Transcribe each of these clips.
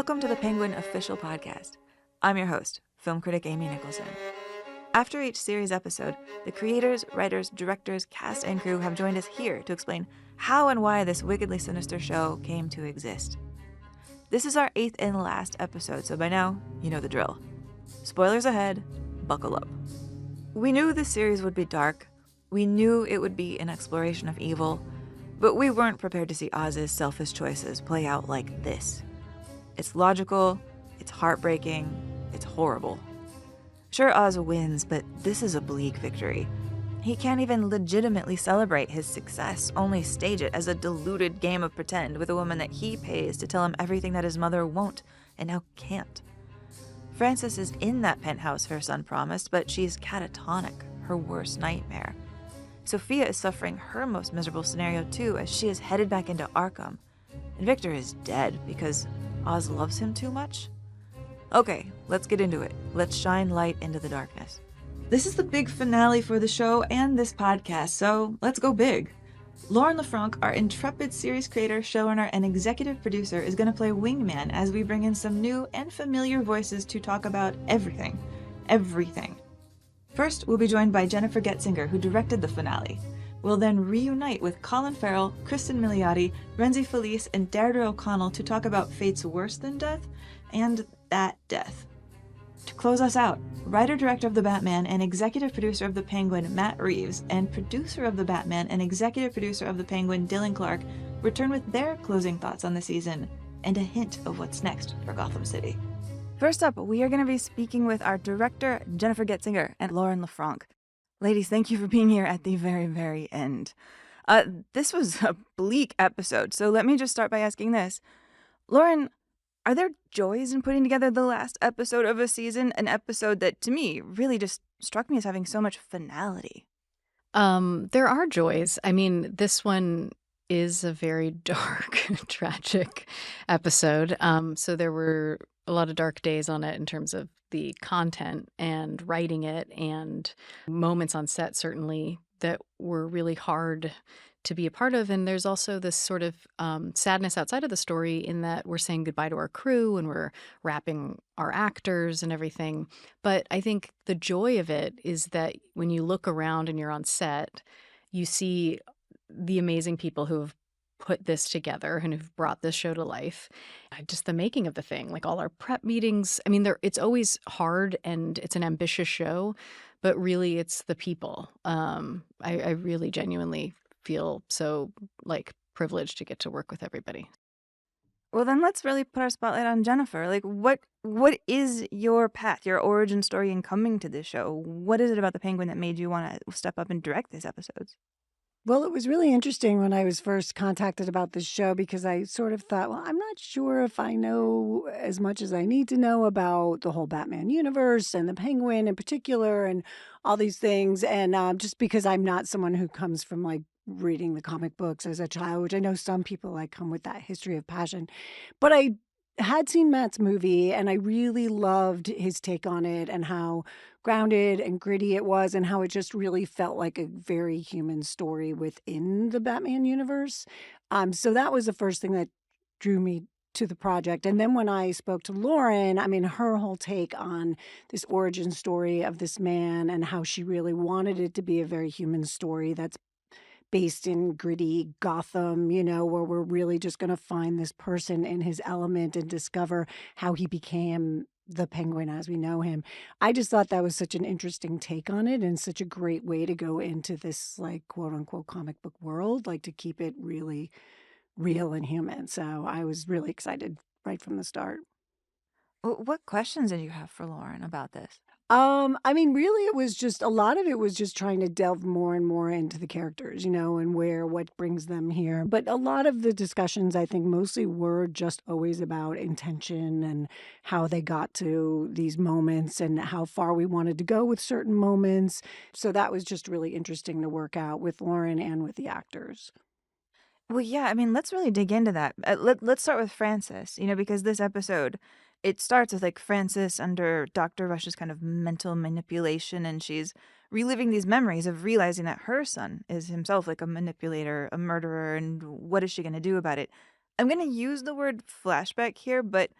Welcome to the Penguin Official Podcast. I'm your host, film critic Amy Nicholson. After each series episode, the creators, writers, directors, cast, and crew have joined us here to explain how and why this wickedly sinister show came to exist. This is our 8th and last episode, so by now, you know the drill. Spoilers ahead, buckle up. We knew this series would be dark, we knew it would be an exploration of evil, but we weren't prepared to see Oz's selfish choices play out like this. It's logical, it's heartbreaking, it's horrible. Sure, Oz wins, but this is a bleak victory. He can't even legitimately celebrate his success, only stage it as a deluded game of pretend with a woman that he pays to tell him everything that his mother won't and now can't. Frances is in that penthouse her son promised, but she's catatonic, her worst nightmare. Sofia is suffering her most miserable scenario too, as she is headed back into Arkham. And Victor is dead because Oz loves him too much? Okay, let's get into it. Let's shine light into the darkness. This is the big finale for the show and this podcast, so let's go big. Lauren LeFranc, our intrepid series creator, showrunner, and executive producer, is going to play wingman as we bring in some new and familiar voices to talk about everything. Everything. First, we'll be joined by Jennifer Getzinger, who directed the finale. We'll then reunite with Colin Farrell, Cristin Milioti, Rhenzy Feliz, and Deirdre O'Connell to talk about fates worse than death and that death. To close us out, writer-director of The Batman and executive producer of The Penguin, Matt Reeves, and producer of The Batman and executive producer of The Penguin, Dylan Clark, return with their closing thoughts on the season and a hint of what's next for Gotham City. First up, we are going to be speaking with our director, Jennifer Getzinger, and Lauren LeFranc. Ladies, thank you for being here at the very, very end. This was a bleak episode, so let me just start by asking this. Lauren, are there joys in putting together the last episode of a season, an episode that, to me, really just struck me as having so much finality? There are joys. I mean, this one is a very dark, tragic episode. So there were a lot of dark days on it in terms of the content and writing it, and moments on set certainly that were really hard to be a part of. And there's also this sort of sadness outside of the story in that we're saying goodbye to our crew and we're wrapping our actors and everything. But I think the joy of it is that when you look around and you're on set, you see the amazing people who have put this together and who've brought this show to life. Just the making of the thing, like all our prep meetings. I mean, it's always hard and it's an ambitious show, but really it's the people. I really genuinely feel so privileged to get to work with everybody. Well, then let's really put our spotlight on Jennifer. What is your path, your origin story in coming to this show? What is it about the Penguin that made you want to step up and direct these episodes? Well, it was really interesting when I was first contacted about this show because I sort of thought, well, I'm not sure if I know as much as I need to know about the whole Batman universe and the Penguin in particular and all these things. And just because I'm not someone who comes from reading the comic books as a child, which I know some people come with that history of passion. But I had seen Matt's movie and I really loved his take on it and how grounded and gritty it was and how it just really felt like a very human story within the Batman universe. So that was the first thing that drew me to the project. And then when I spoke to Lauren, I mean, her whole take on this origin story of this man and how she really wanted it to be a very human story that's based in gritty Gotham, where we're really just going to find this person in his element and discover how he became the Penguin as we know him. I just thought that was such an interesting take on it and such a great way to go into this quote unquote comic book world, to keep it really real and human. So I was really excited right from the start. What questions did you have for Lauren about this? I mean, really, it was just a lot of it was just trying to delve more and more into the characters, and what brings them here. But a lot of the discussions, I think, mostly were just always about intention and how they got to these moments and how far we wanted to go with certain moments. So that was just really interesting to work out with Lauren and with the actors. Well, yeah, I mean, let's really dig into that. Let's start with Frances, because this episode, it starts with Frances under Dr. Rush's kind of mental manipulation, and she's reliving these memories of realizing that her son is himself a manipulator, a murderer, and what is she going to do about it? I'm going to use the word flashback here, but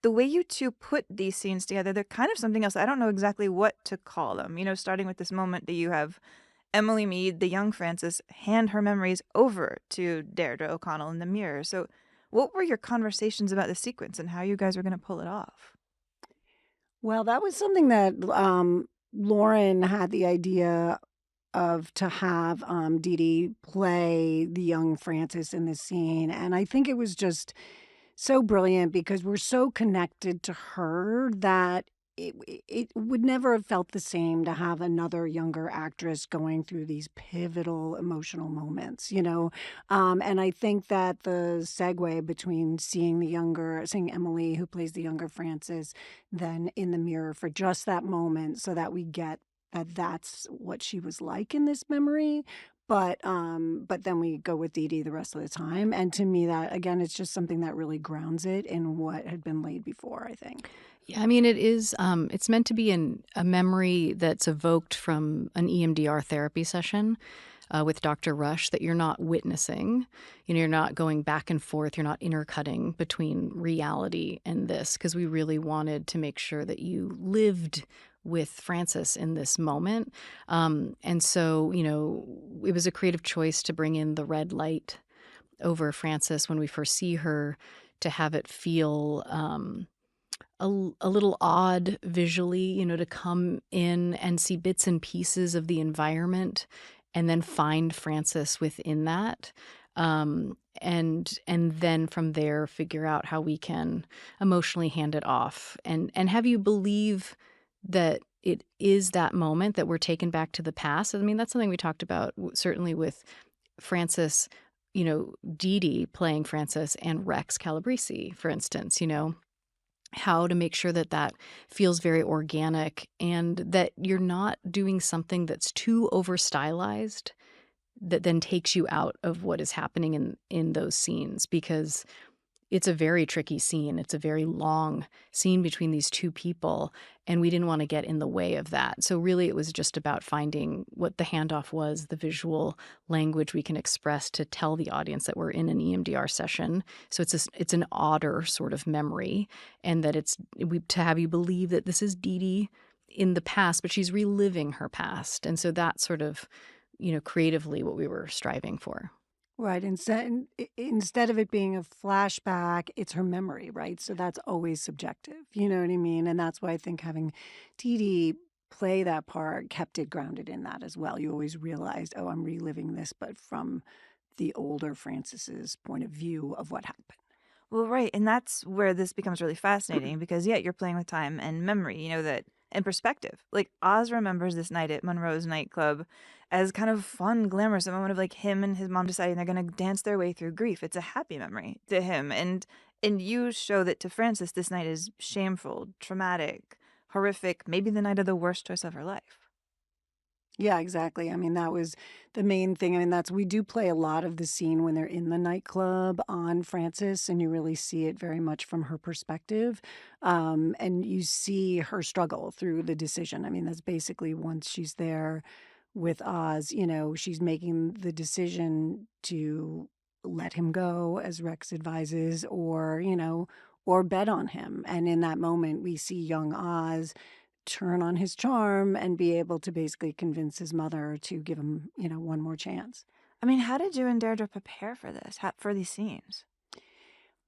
the way you two put these scenes together, they're kind of something else. I don't know exactly what to call them. Starting with this moment that you have Emily Mead, the young Frances, hand her memories over to Deirdre O'Connell in the mirror. So what were your conversations about the sequence and how you guys were going to pull it off? Well, that was something that Lauren had the idea of, to have Dee Dee play the young Frances in this scene. And I think it was just so brilliant because we're so connected to her that it would never have felt the same to have another younger actress going through these pivotal emotional moments, and I think that the segue between seeing Emily, who plays the younger Frances, then in the mirror for just that moment, so that we get that that's what she was like in this memory. But then we go with Dee Dee the rest of the time. And to me, that again, it's just something that really grounds it in what had been laid before, I think. Yeah, I mean, it is, it's meant to be a memory that's evoked from an EMDR therapy session with Dr. Rush that you're not witnessing. You're not going back and forth. You're not intercutting between reality and this, because we really wanted to make sure that you lived with Frances in this moment. And so, it was a creative choice to bring in the red light over Frances when we first see her, to have it feel a little odd visually, to come in and see bits and pieces of the environment and then find Frances within that. And then from there figure out how we can emotionally hand it off and have you believe that it is that moment that we're taken back to the past. I mean, that's something we talked about certainly with Frances, Dee Dee playing Frances and Rex Calabrese, for instance, how to make sure that that feels very organic and that you're not doing something that's too over stylized that then takes you out of what is happening in those scenes, because it's a very tricky scene. It's a very long scene between these two people, and we didn't want to get in the way of that. So really it was just about finding what the handoff was, the visual language we can express to tell the audience that we're in an EMDR session. So it's an odder sort of memory, and that to have you believe that this is Dee Dee in the past, but she's reliving her past. And so that's sort of, creatively what we were striving for. Right. Instead of it being a flashback, it's her memory, right? So that's always subjective. You know what I mean? And that's why I think having Dee Dee play that part kept it grounded in that as well. You always realized, oh, I'm reliving this, but from the older Frances's point of view of what happened. Well, right. And that's where this becomes really fascinating because, yeah, you're playing with time and memory, that and perspective. Like, Oz remembers this night at Monroe's nightclub as kind of fun, glamorous, a moment of like him and his mom deciding they're going to dance their way through grief. It's a happy memory to him. And you show that to Frances, this night is shameful, traumatic, horrific, maybe the night of the worst choice of her life. Yeah, exactly. I mean, that was the main thing. I mean, we do play a lot of the scene when they're in the nightclub on Frances, and you really see it very much from her perspective. And you see her struggle through the decision. I mean, that's basically once she's there with Oz, she's making the decision to let him go, as Rex advises, or bet on him. And in that moment, we see young Oz turn on his charm and be able to basically convince his mother to give him, one more chance. I mean, how did you and Deirdre prepare for this, for these scenes?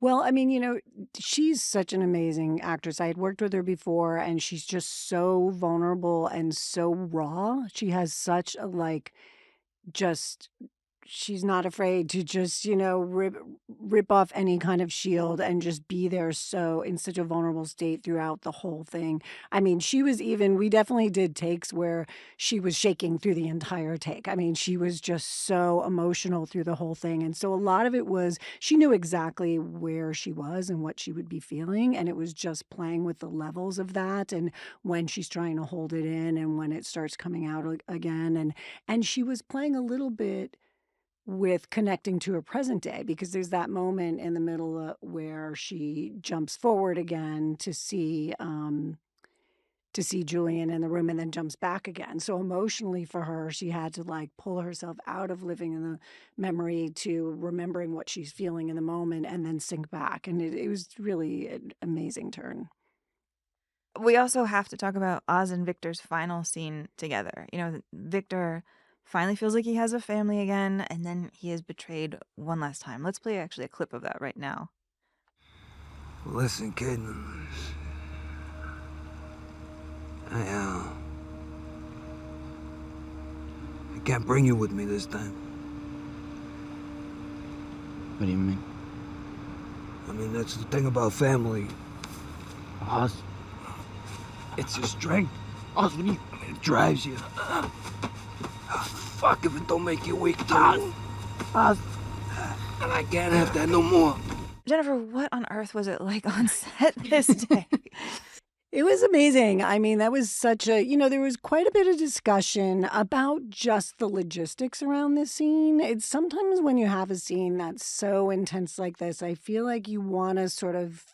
Well, I mean, she's such an amazing actress. I had worked with her before, and she's just so vulnerable and so raw. She has such a, just she's not afraid to just, rip off any kind of shield and just be there so in such a vulnerable state throughout the whole thing. I mean, we definitely did takes where she was shaking through the entire take. I mean, she was just so emotional through the whole thing. And so a lot of it was, she knew exactly where she was and what she would be feeling. And it was just playing with the levels of that and when she's trying to hold it in and when it starts coming out again. And she was playing a little bit with connecting to her present day, because there's that moment in the middle where she jumps forward again to see to see Julian in the room and then jumps back again. So emotionally for her, she had to like pull herself out of living in the memory to remembering what she's feeling in the moment and then sink back. And it was really an amazing turn. We also have to talk about Oz and Victor's final scene together. Victor finally feels like he has a family again, and then he is betrayed one last time. Let's play actually a clip of that right now. Listen, kid. I can't bring you with me this time. What do you mean? I mean, that's the thing about family. Oz? It's your strength. Oz, what do you... I mean, it drives you. Fuck if it don't make you weak, too. Oz. And I can't have that no more. Jennifer, what on earth was it like on set this day? It was amazing. I mean, that was such a, there was quite a bit of discussion about just the logistics around this scene. It's sometimes when you have a scene that's so intense like this, I feel like you want to sort of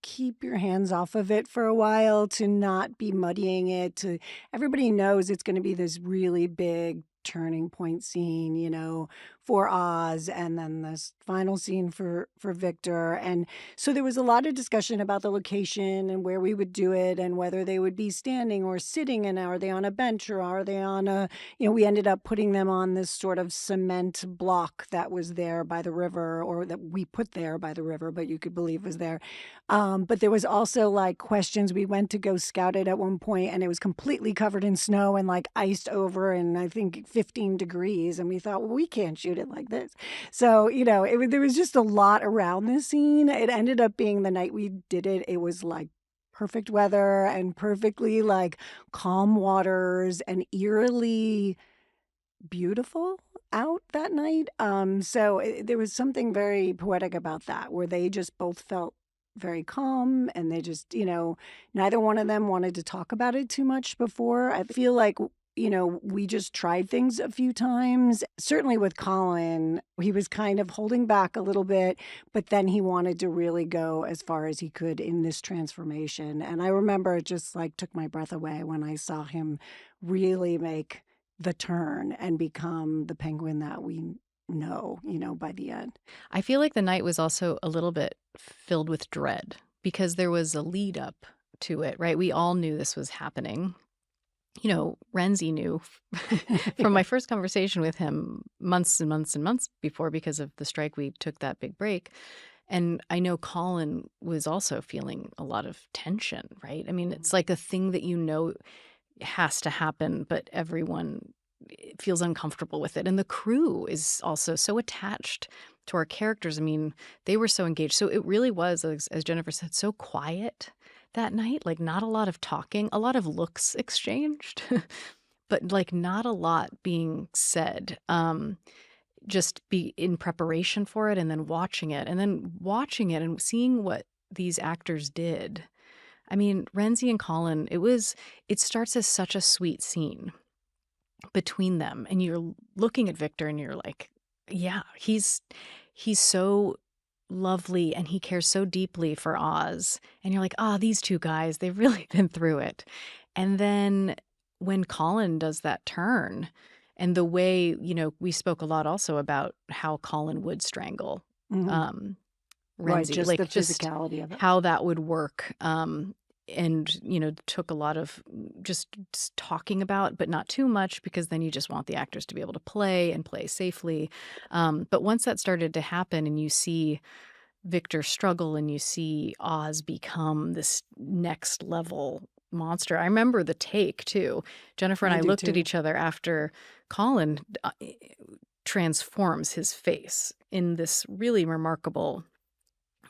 keep your hands off of it for a while, to not be muddying it. Everybody knows it's going to be this really big turning point scene, for Oz, and then this final scene for Victor. And so there was a lot of discussion about the location and where we would do it and whether they would be standing or sitting, and are they on a bench or are they on we ended up putting them on this sort of cement block that was there by the river, or that we put there by the river, but you could believe was there. But there was also like questions. We went to go scout it at one point and it was completely covered in snow and like iced over, and I think 15 degrees. And we thought, well, we can't shoot it like this. So, there was just a lot around this scene. It ended up being, the night we did it, it was like perfect weather and perfectly like calm waters and eerily beautiful out that night. There was something very poetic about that, where they just both felt very calm, and they just, neither one of them wanted to talk about it too much before. I feel like, we just tried things a few times. Certainly with Colin, he was kind of holding back a little bit, but then he wanted to really go as far as he could in this transformation. And I remember it just like took my breath away when I saw him really make the turn and become the Penguin that we know, by the end. I feel like the night was also a little bit filled with dread because there was a lead up to it, right? We all knew this was happening. Rhenzy knew from my first conversation with him months and months and months before, because of the strike, we took that big break. And I know Colin was also feeling a lot of tension, right? I mean, it's like a thing that has to happen, but everyone feels uncomfortable with it. And the crew is also so attached to our characters. I mean, they were so engaged. So it really was, as Jennifer said, so quiet that night. Like not a lot of talking, a lot of looks exchanged, but like not a lot being said. Just be in preparation for it and then watching it and seeing what these actors did. I mean, Rhenzy and Colin, it starts as such a sweet scene between them, and you're looking at Victor and you're like, yeah, he's so lovely and he cares so deeply for Oz, and you're like, these two guys, they've really been through it. And then when Colin does that turn, and the way, we spoke a lot also about how Colin would strangle Rhenzy, right, just the physicality of it, how that would work. And, took a lot of just talking about, but not too much, because then you just want the actors to be able to play and play safely. But once that started to happen and you see Victor struggle and you see Oz become this next level monster. I remember the take too. Jennifer and I looked at each other after Colin transforms his face in this really remarkable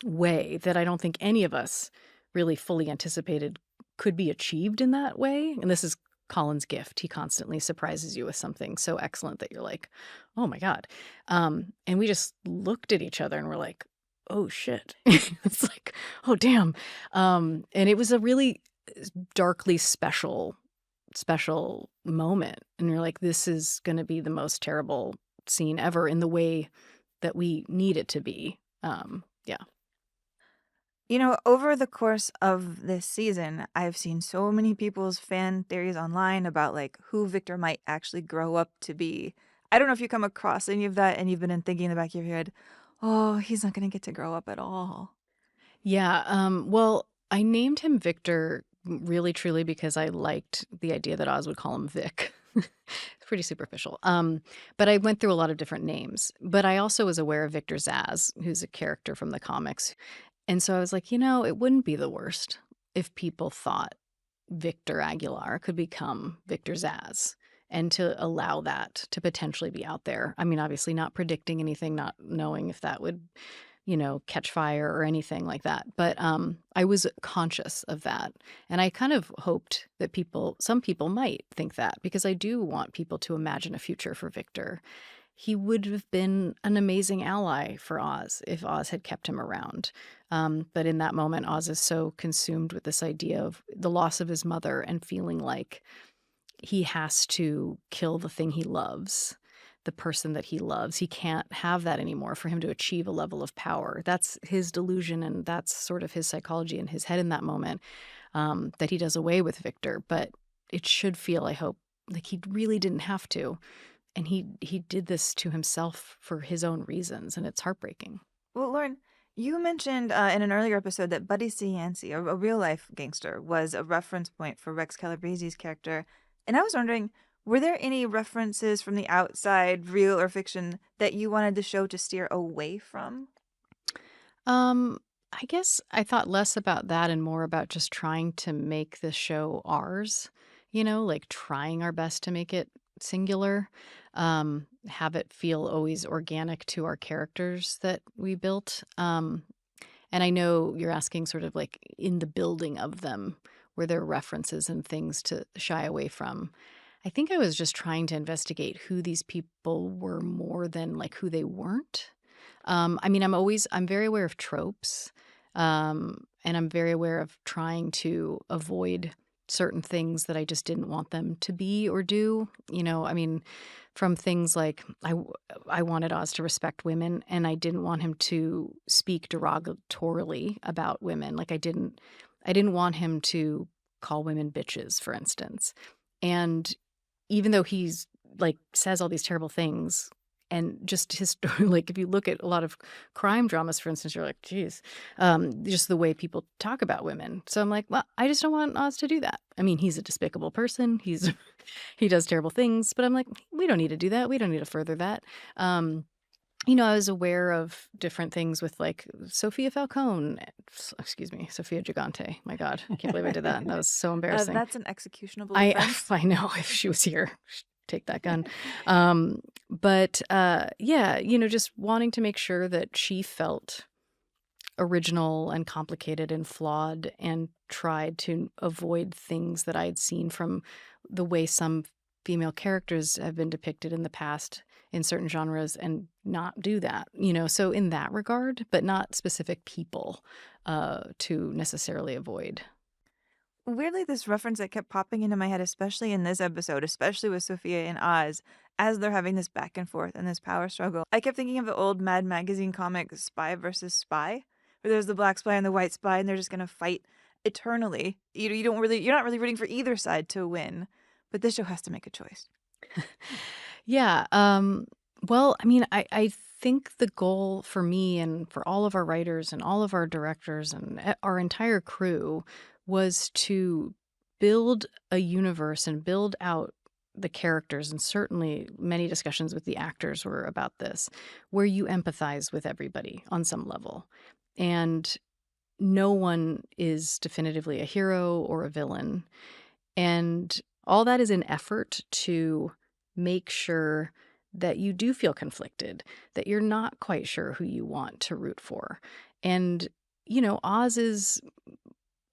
way that I don't think any of us really fully anticipated could be achieved in that way. And this is Colin's gift. He constantly surprises you with something so excellent that you're like, oh my God. And we just looked at each other and we're like, oh shit. It's like, oh damn. And it was a really darkly special moment. And you're like, this is going to be the most terrible scene ever in the way that we need it to be. Yeah. You know, over the course of this season, I've seen so many people's fan theories online about like who Victor might actually grow up to be. I don't know if you come across any of that and you've been thinking in the back of your head, oh, he's not going to get to grow up at all. Yeah, well, I named him Victor really truly because I liked the idea that Oz would call him Vic. It's pretty superficial. But I went through a lot of different names. But I also was aware of Victor Zsasz, who's a character from the comics. And so I was like, it wouldn't be the worst if people thought Victor Aguilar could become Victor Zsasz and to allow that to potentially be out there. I mean, obviously not predicting anything, not knowing if that would catch fire or anything like that. But I was conscious of that. And I kind of hoped that some people might think that, because I do want people to imagine a future for Victor. He would have been an amazing ally for Oz if Oz had kept him around. But in that moment, Oz is so consumed with this idea of the loss of his mother and feeling like he has to kill the thing he loves, the person that he loves. He can't have that anymore for him to achieve a level of power. That's his delusion, and that's sort of his psychology in his head in that moment, that he does away with Victor. But it should feel, I hope, like he really didn't have to. And he did this to himself for his own reasons, and it's heartbreaking. Well, Lauren, you mentioned in an earlier episode that Buddy C. Yancey, a real-life gangster, was a reference point for Rex Calabrese's character. And I was wondering, were there any references from the outside, real or fiction, that you wanted the show to steer away from? I guess I thought less about that and more about just trying to make the show ours, like trying our best to make it singular, have it feel always organic to our characters that we built. And I know you're asking sort of like in the building of them, were there references and things to shy away from? I think I was just trying to investigate who these people were more than like who they weren't. I mean, I'm very aware of tropes, and I'm very aware of trying to avoid certain things that I just didn't want them to be or do. I mean, from things like I wanted Oz to respect women, and I didn't want him to speak derogatorily about women. Like I didn't want him to call women bitches, for instance. And even though he's like says all these terrible things, and just his story, like if you look at a lot of crime dramas, for instance, you're like, geez, just the way people talk about women. So I'm like, well, I just don't want Oz to do that. I mean, he's a despicable person. He does terrible things, but I'm like, we don't need to do that. We don't need to further that. I was aware of different things with like Sofia Gigante. My God, I can't believe I did that. That was so embarrassing. That's an executionable offense. I know, if she was here, she'd take that gun. But just wanting to make sure that she felt original and complicated and flawed, and tried to avoid things that I'd seen from the way some female characters have been depicted in the past in certain genres, and not do that, so in that regard, but not specific people to necessarily avoid. Weirdly, this reference that kept popping into my head, especially in this episode, especially with Sophia and Oz, as they're having this back and forth and this power struggle, I kept thinking of the old Mad Magazine comic Spy versus Spy, where there's the black spy and the white spy, and they're just gonna fight eternally. You're not really rooting for either side to win, but this show has to make a choice. Yeah. Well, I mean, I think the goal for me and for all of our writers and all of our directors and our entire crew was to build a universe and build out the characters, and certainly many discussions with the actors were about this, where you empathize with everybody on some level. And no one is definitively a hero or a villain. And all that is an effort to make sure that you do feel conflicted, that you're not quite sure who you want to root for. And, Oz is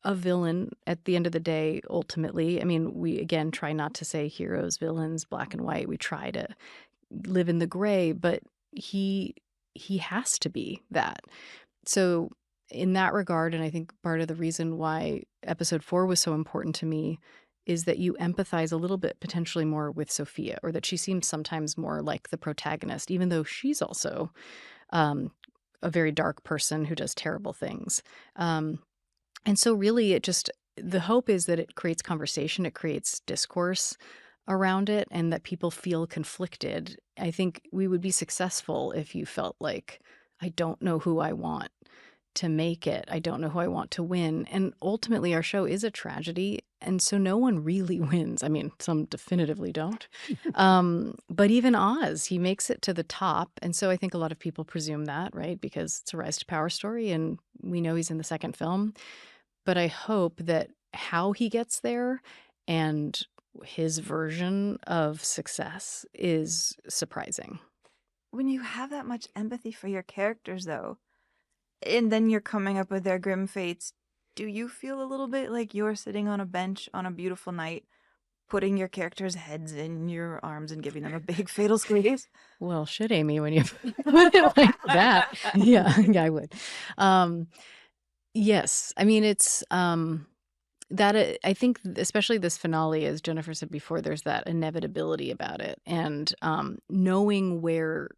a villain at the end of the day, ultimately. I mean, we, again, try not to say heroes, villains, black and white. We try to live in the gray, but he has to be that. So in that regard, and I think part of the reason why episode 4 was so important to me is that you empathize a little bit potentially more with Sophia, or that she seems sometimes more like the protagonist, even though she's also a very dark person who does terrible things. And so really the hope is that it creates conversation, it creates discourse around it, and that people feel conflicted. I think we would be successful if you felt like, I don't know who I want to make it. I don't know who I want to win. And ultimately, our show is a tragedy. And so no one really wins. I mean, some definitively don't. But even Oz, he makes it to the top. And so I think a lot of people presume that, right? Because it's a rise to power story and we know he's in the second film. But I hope that how he gets there and his version of success is surprising. When you have that much empathy for your characters, though, and then you're coming up with their grim fates, do you feel a little bit like you're sitting on a bench on a beautiful night, putting your characters' heads in your arms and giving them a big fatal squeeze? Well, shit, Amy, when you put it like that. Yeah, I would. Yes. I mean, it's that I think especially this finale, as Jennifer said before, there's that inevitability about it. And knowing where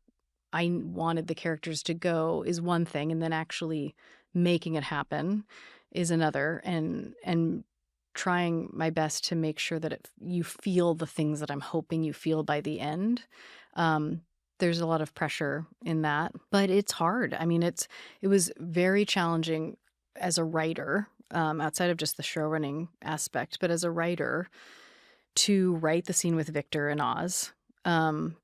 I wanted the characters to go is one thing, and then actually making it happen is another, and trying my best to make sure that you feel the things that I'm hoping you feel by the end. There's a lot of pressure in that, but it's hard. I mean, it was very challenging as a writer, outside of just the show running aspect, but as a writer to write the scene with Victor and Oz,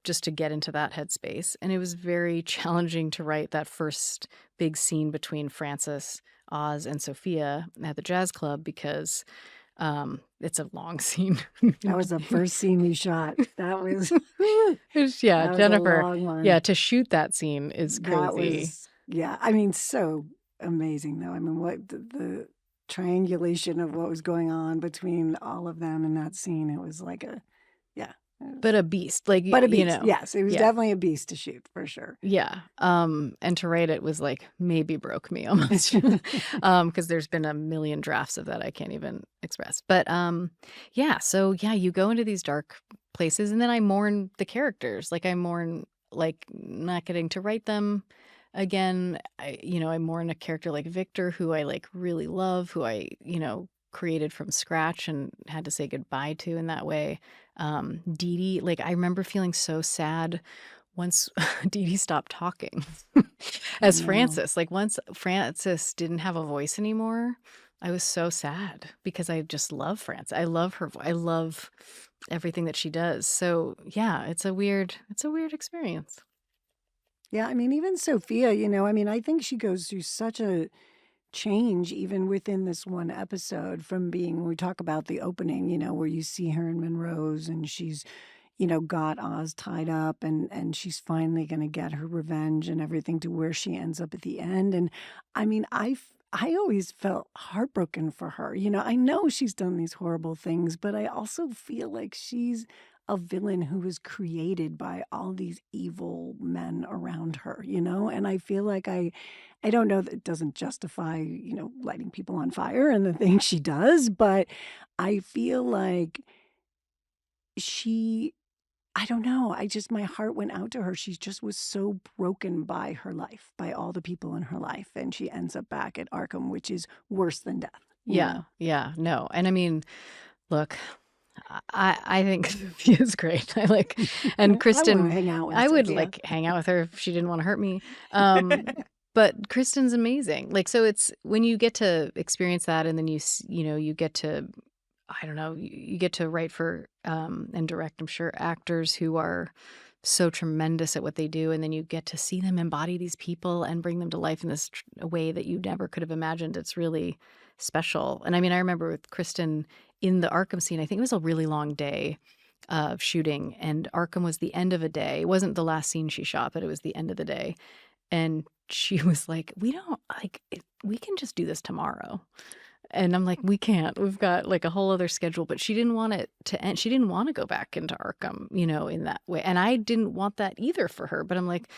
just to get into that headspace. And it was very challenging to write that first big scene between Francis, Oz, and Sofia at the jazz club because it's a long scene. That was the first scene we shot. That was yeah, that Jennifer. was a long one. Yeah, to shoot that scene is crazy. That was, yeah, I mean, so amazing though. I mean, what the triangulation of what was going on between all of them in that scene, it was like but a beast, like, but a beast. you know. Yes, it was definitely a beast to shoot for sure. Yeah. And to write it was like maybe broke me almost. Because there's been a million drafts of that I can't even express. But yeah, so yeah, you go into these dark places and then I mourn the characters. Like I mourn like not getting to write them again. I mourn a character like Victor, who I like really love, who I, created from scratch and had to say goodbye to in that way. Dee Dee, like I remember feeling so sad once Dee Dee stopped talking as Francis. Like once Francis didn't have a voice anymore, I was so sad because I just love Francis. I love her. I love everything that she does. So yeah, it's a weird experience. Yeah, I mean, even Sofia, I think she goes through such a change even within this one episode from being, when we talk about the opening, where you see her in Monroe's and she's, got Oz tied up and she's finally going to get her revenge and everything, to where she ends up at the end. And I mean, I always felt heartbroken for her. I know she's done these horrible things, but I also feel like she's a villain who was created by all these evil men around her, and I feel like I don't know that it doesn't justify, lighting people on fire and the things she does, but I feel like I don't know. My heart went out to her. She just was so broken by her life, by all the people in her life. And she ends up back at Arkham, which is worse than death. Yeah. No. And I mean, look, I think Sophia's great. I like, and Cristin, I wanna hang out with I would Sofia. like hang out with her if she didn't want to hurt me. But Cristin's amazing. Like, so it's when you get to experience that, and then you get to, I don't know, you get to write for and direct, I'm sure, actors who are so tremendous at what they do, and then you get to see them embody these people and bring them to life in this way that you never could have imagined. It's really special. And I mean, I remember with Cristin in the Arkham scene, I think it was a really long day of shooting, and Arkham was the end of a day. It wasn't the last scene she shot, but it was the end of the day. And she was like, we can just do this tomorrow. And I'm like, we can't. We've got like a whole other schedule. But she didn't want it to end. She didn't want to go back into Arkham, in that way. And I didn't want that either for her. But I'm like,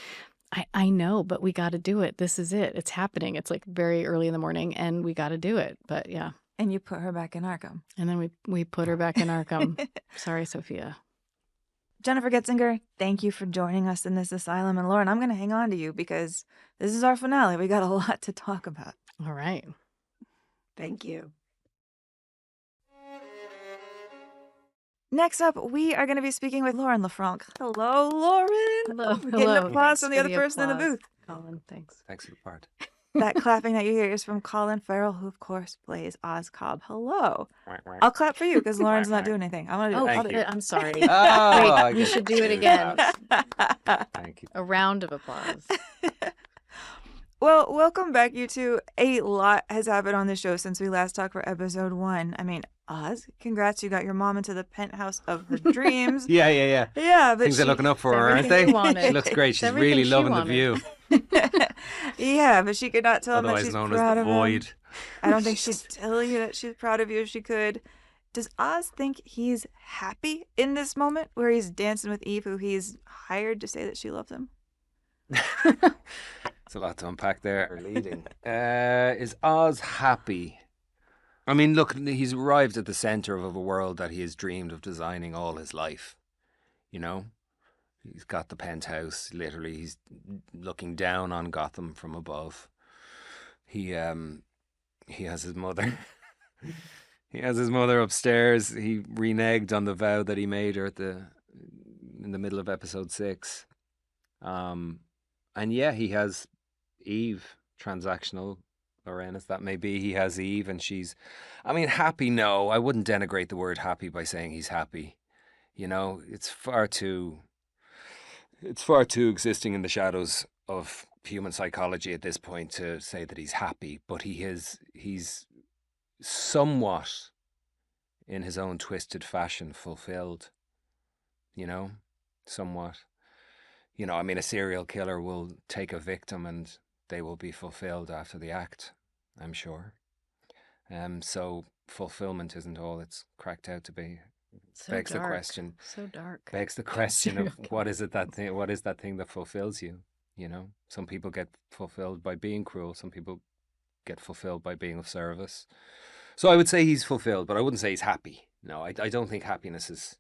I know, but we got to do it. This is it. It's happening. It's like very early in the morning and we got to do it. But yeah. And you put her back in Arkham. And then we put her back in Arkham. Sorry, Sofia. Jennifer Getzinger, thank you for joining us in this asylum. And Lauren, I'm going to hang on to you because this is our finale. We got a lot to talk about. All right. Thank you. Next up, we are going to be speaking with Lauren LeFranc. Hello, Lauren. Hello. We're getting Hello. applause from the Thanks other for person in the applause, booth. Colin, thanks. Thanks for the part. That clapping that you hear is from Colin Farrell, who, of course, plays Oz Cobb. Hello. I'll clap for you because Lauren's not doing anything. I'm going to do Oh, it. Thank you. I'm sorry. Oh, I Wait, we get should do to it again. that. Thank you. A round of applause. Well, welcome back, you two. A lot has happened on the show since we last talked for episode 1. I mean, Oz, congrats, you got your mom into the penthouse of her dreams. Yeah. Yeah, but Things are looking up for her, aren't everything they? she wanted. She looks great. It's She's everything really she loving the wanted. view. Yeah, but she could not tell him that Otherwise she's known as proud the of void. him. I don't think she'd tell you that she's proud of you if she could. Does Oz think he's happy in this moment where he's dancing with Eve, who he's hired to say that she loves him? It's a lot to unpack there. Leading. Is Oz happy? I mean, look, he's arrived at the centre of a world that he has dreamed of designing all his life. You know? He's got the penthouse, literally. He's looking down on Gotham from above. He has his mother. He has his mother upstairs. He reneged on the vow that he made her in the middle of episode 6. And yeah, he has Eve, transactional, Lauren, as that may be. He has Eve, and she's, I mean, happy, no. I wouldn't denigrate the word happy by saying he's happy. You know, it's far too existing in the shadows of human psychology at this point to say that he's happy, but he's somewhat, in his own twisted fashion, fulfilled. You know, somewhat. You know, I mean, a serial killer will take a victim and they will be fulfilled after the act, I'm sure. So fulfillment isn't all it's cracked out to be. So Begs dark. the question. So dark. Begs the question Serial of killer. what is that thing that fulfills you? You know, some people get fulfilled by being cruel. Some people get fulfilled by being of service. So I would say he's fulfilled, but I wouldn't say he's happy. No, I don't think happiness is.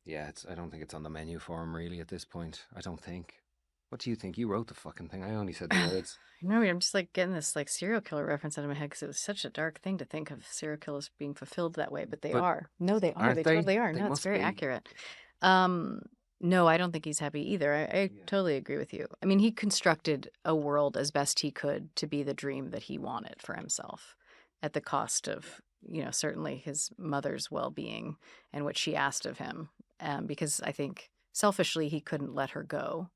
Yeah, I don't think it's on the menu for him really at this point. I don't think. What do you think? You wrote the fucking thing. I only said the words. No, I'm just like getting this like serial killer reference out of my head because it was such a dark thing to think of serial killers being fulfilled that way, but they are. No, they are. Aren't They they? totally are. They No, it's must very be. accurate. No, I don't think he's happy either. I totally agree with you. I mean, he constructed a world as best he could to be the dream that he wanted for himself at the cost of, certainly his mother's well-being and what she asked of him. Because I think selfishly he couldn't let her go.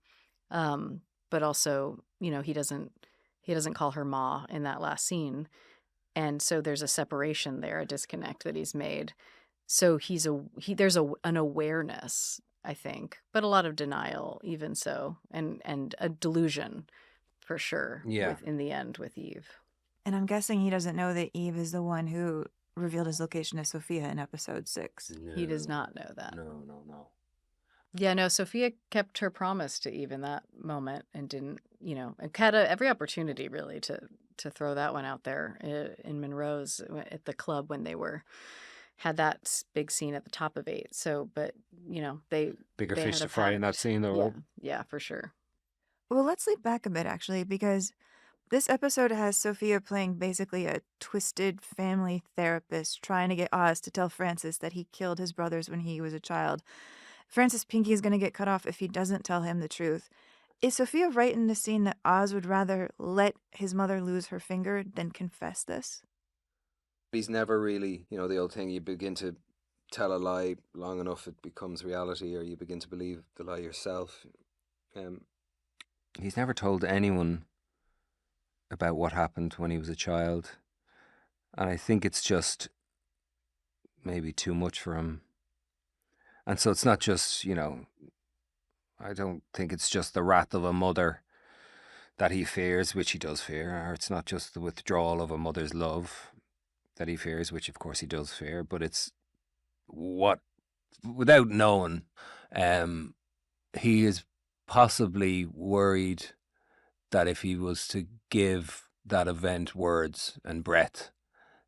But also, he doesn't call her Ma in that last scene. And so there's a separation there, a disconnect that he's made. So there's an awareness, I think, but a lot of denial even so, and a delusion for sure. Yeah. In the end with Eve. And I'm guessing he doesn't know that Eve is the one who revealed his location to Sophia in episode 6. No, He does not know that. No. Yeah, no, Sophia kept her promise to Eve in that moment and didn't, and had every opportunity really to throw that one out there in Monroe's at the club when they had that big scene at the top of 8. So, but, they Bigger they fish had to a fry in pact. that scene, though. Yeah, for sure. Well, let's leap back a bit, actually, because this episode has Sophia playing basically a twisted family therapist trying to get Oz to tell Francis that he killed his brothers when he was a child. Francis' pinky is going to get cut off if he doesn't tell him the truth. Is Sophia right in the scene that Oz would rather let his mother lose her finger than confess this? He's never really, the old thing, you begin to tell a lie long enough, it becomes reality, or you begin to believe the lie yourself. He's never told anyone about what happened when he was a child. And I think it's just maybe too much for him. And so it's not just, I don't think it's just the wrath of a mother that he fears, which he does fear, or it's not just the withdrawal of a mother's love that he fears, which of course he does fear, but it's what, without knowing, he is possibly worried that if he was to give that event words and breath,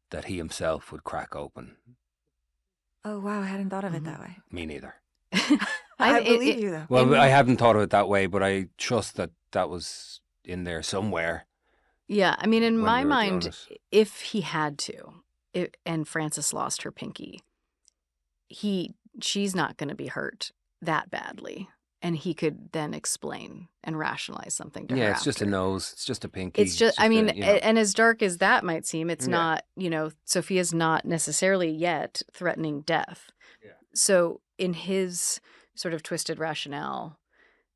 that he himself would crack open. Oh, wow, I hadn't thought of it that way. Me neither. I believe you, though. Well, I hadn't thought of it that way, but I trust that that was in there somewhere. Yeah, I mean, in when my we were doing mind, it. if he had to, and Frances lost her pinky, she's not going to be hurt that badly, and he could then explain and rationalize something to her. Yeah, it's just a after. nose. It's just a pinky. It's just, I mean, and as dark as that might seem, it's Yeah. not, Sophia's not necessarily yet threatening death. Yeah. So in his sort of twisted rationale,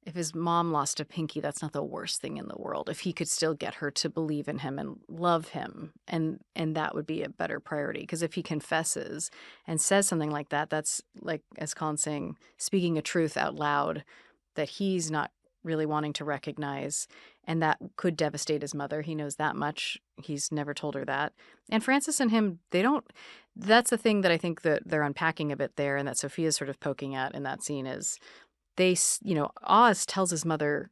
if his mom lost a pinky, that's not the worst thing in the world. If he could still get her to believe in him and love him, and that would be a better priority. Because if he confesses and says something like that, that's like, as Colin's saying, speaking a truth out loud that he's not really wanting to recognize, and that could devastate his mother. He knows that much. He's never told her that. And Frances and him, they don't. That's the thing that I think that they're unpacking a bit there, and that Sophia's sort of poking at in that scene is. Oz tells his mother,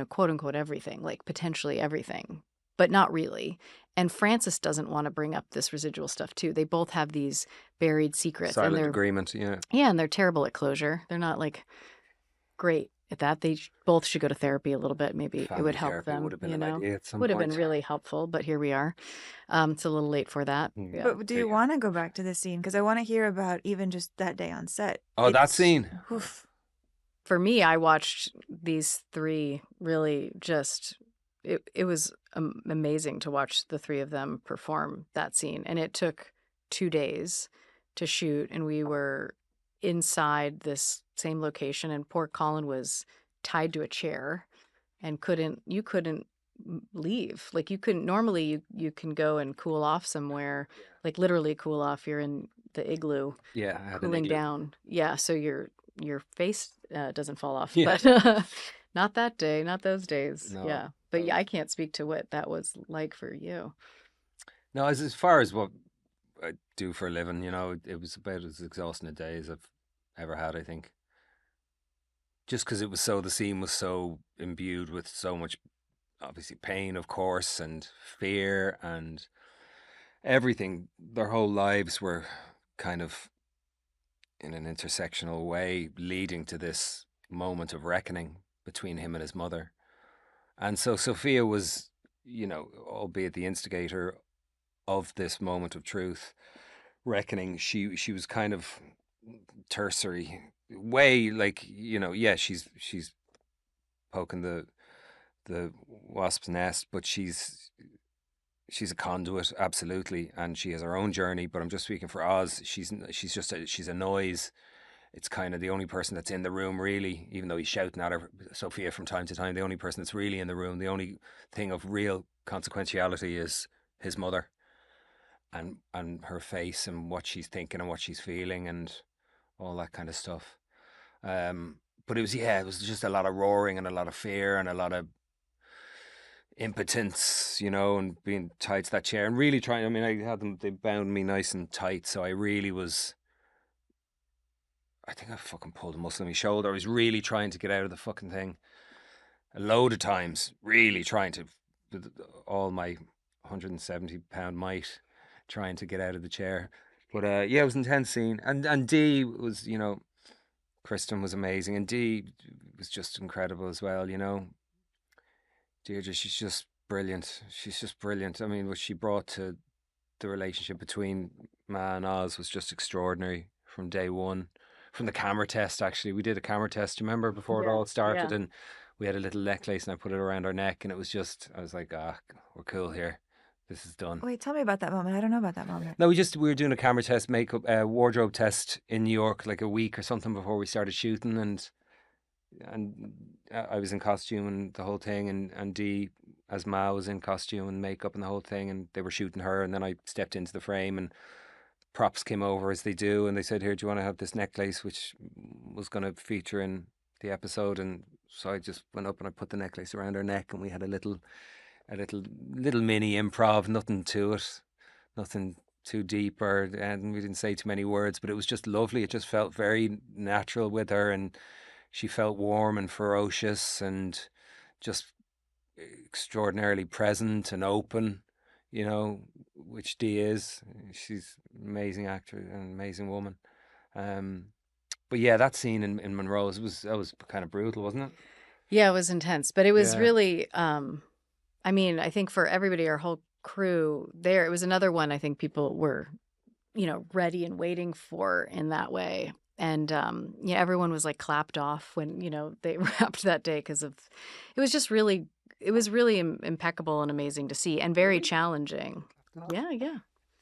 quote unquote, everything, like potentially everything, but not really. And Frances doesn't want to bring up this residual stuff too. They both have these buried secrets. Silent and agreement, yeah. Yeah, and they're terrible at closure. They're not like great at that. They both should go to therapy a little bit. Maybe it would help them. Would have been an idea at some would have point. been really helpful, but here we are. It's a little late for that. Yeah. But do you want to go back to this scene? Because I want to hear about even just that day on set. Oh, that scene. Oof. For me, I watched these three really just, it was amazing to watch the three of them perform that scene. And it took 2 days to shoot, and we were inside this same location, and poor Colin was tied to a chair and you couldn't leave. Like you couldn't, normally you can go and cool off somewhere, like literally cool off. You're in the igloo, Yeah, I had an cooling igloo. down. Yeah, so your face doesn't fall off. Yeah. But not that day, not those days. No, Yeah, but yeah, I can't speak to what that was like for you. No, as far as what I do for a living, it was about as exhausting a day as I've ever had, I think. Just because the scene was so imbued with so much, obviously, pain, of course, and fear and everything. Their whole lives were kind of in an intersectional way leading to this moment of reckoning between him and his mother. And so Sophia was, albeit the instigator of this moment of truth, reckoning, she was kind of tertiary way, like, she's poking the wasp's nest, but she's a conduit, absolutely, and she has her own journey. But I'm just speaking for Oz. She's a noise. It's kind of the only person that's in the room, really, even though he's shouting at her, Sophia, from time to time. The only person that's really in the room, the only thing of real consequentiality is his mother, and her face and what she's thinking and what she's feeling and all that kind of stuff. But it was just a lot of roaring and a lot of fear and a lot of impotence, and being tied to that chair and really trying. I mean, they bound me nice and tight, so I really was. I think I fucking pulled a muscle in my shoulder. I was really trying to get out of the fucking thing a load of times, really trying to, with all my 170-pound might, trying to get out of the chair. But it was an intense scene, and Dee was, Cristin was amazing, and Dee was just incredible as well. Deirdre, she's just brilliant. She's just brilliant. I mean, what she brought to the relationship between Ma and Oz was just extraordinary from day one. From the camera test, actually. We did a camera test, do you remember, before it all started? Yeah. And we had a little necklace and I put it around our neck, and it was just, I was like, we're cool here. This is done. Wait, tell me about that moment. I don't know about that moment. No, we were doing a camera test, makeup, wardrobe test in New York, like a week or something before we started shooting, and I was in costume and the whole thing, and Dee, as Ma, was in costume and makeup and the whole thing, and they were shooting her, and then I stepped into the frame, and props came over, as they do, and they said, "Here, do you want to have this necklace," which was going to feature in the episode? And so I just went up and I put the necklace around her neck, and we had a little mini improv, nothing to it, nothing too deep, and we didn't say too many words, but it was just lovely. It just felt very natural with her, and she felt warm and ferocious and just extraordinarily present and open, which Dee is. She's an amazing actor, an amazing woman. But yeah, that scene in Monroe's that was kind of brutal, wasn't it? Yeah, it was intense, but it was Yeah. really, I mean, I think for everybody, our whole crew there, it was another one I think people were, ready and waiting for in that way. And, everyone was like clapped off when, they wrapped that day because it was really impeccable and amazing to see and very challenging. Yeah.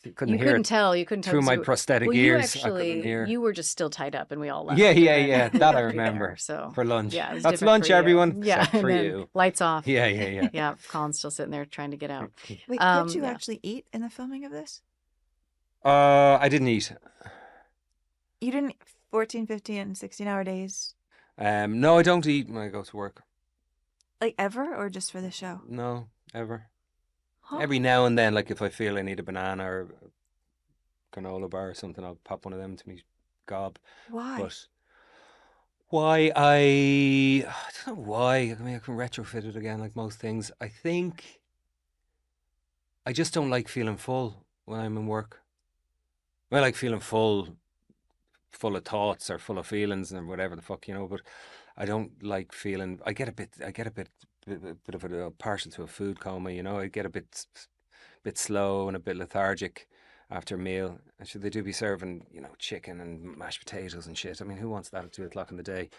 You couldn't You hear couldn't it tell. You couldn't tell. through 'cause my you- prosthetic well, ears. you I couldn't hear. you were just still tied up and we all left. Yeah, and then yeah. we That I left you there, remember. so For lunch. yeah, it was That's different lunch, for you. everyone. Yeah, Except for and then you. lights off. Yeah. Yeah, Colin's still sitting there trying to get out. Wait, could you Yeah. actually eat in the filming of this? I didn't eat. You didn't 14, 15, and 16-hour days, No, I don't eat when I go to work. like ever, or just for the show? No, ever. Huh. Every now and then, like if I feel I need a banana or a granola bar or something, I'll pop one of them to me gob. Why? But why I don't know why. I mean, I can retrofit it again, like most things. I think I just don't like feeling full when I'm in work. I like feeling full of thoughts or full of feelings and whatever the fuck, but I don't like feeling. I get a bit of a partial to a food coma, I get a bit slow and a bit lethargic after a meal. And should they do be serving, chicken and mashed potatoes and shit? I mean, who wants that at 2:00 in the day?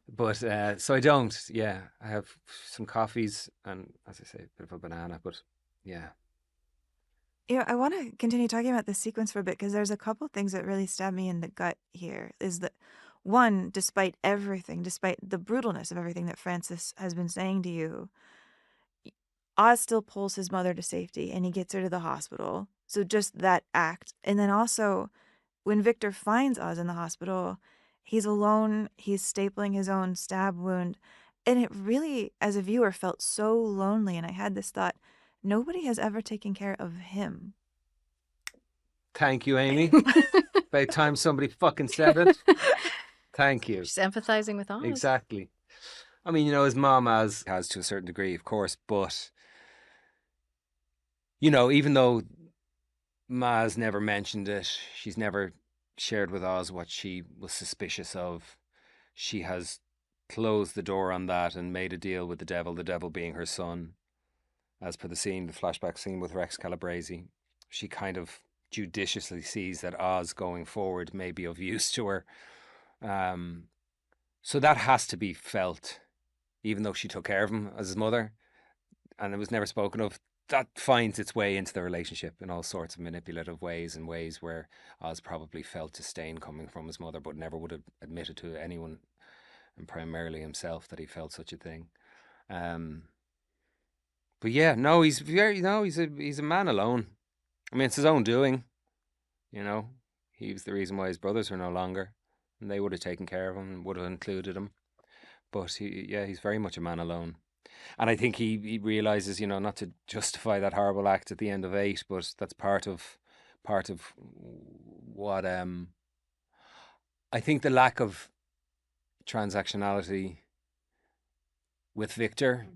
But so I don't. Yeah, I have some coffees and, as I say, a bit of a banana. But yeah. I want to continue talking about this sequence for a bit because there's a couple things that really stab me in the gut here. Is that one, despite everything, despite the brutalness of everything that Francis has been saying to you, Oz still pulls his mother to safety and he gets her to the hospital. So just that act. And then also, when Victor finds Oz in the hospital, he's alone, he's stapling his own stab wound. And it really, as a viewer, felt so lonely. And I had this thought, nobody has ever taken care of him. Thank you, Amy. By the time somebody fucking said it. Thank you. Just empathizing with Oz. Exactly. I mean, his mom has to a certain degree, of course, but, even though Ma's never mentioned it, she's never shared with Oz what she was suspicious of. She has closed the door on that and made a deal with the devil being her son. As per the flashback scene with Rex Calabrese, she kind of judiciously sees that Oz going forward may be of use to her. So that has to be felt, even though she took care of him as his mother, and it was never spoken of. That finds its way into the relationship in all sorts of manipulative ways and ways where Oz probably felt disdain coming from his mother, but never would have admitted to anyone, and primarily himself, that he felt such a thing. But yeah, no, he's a man alone. I mean, it's his own doing. He was the reason why his brothers were no longer, and they would have taken care of him and would have included him. But he's very much a man alone. And I think he realizes, not to justify that horrible act at the end of 8, but that's part of what I think the lack of transactionality with Victor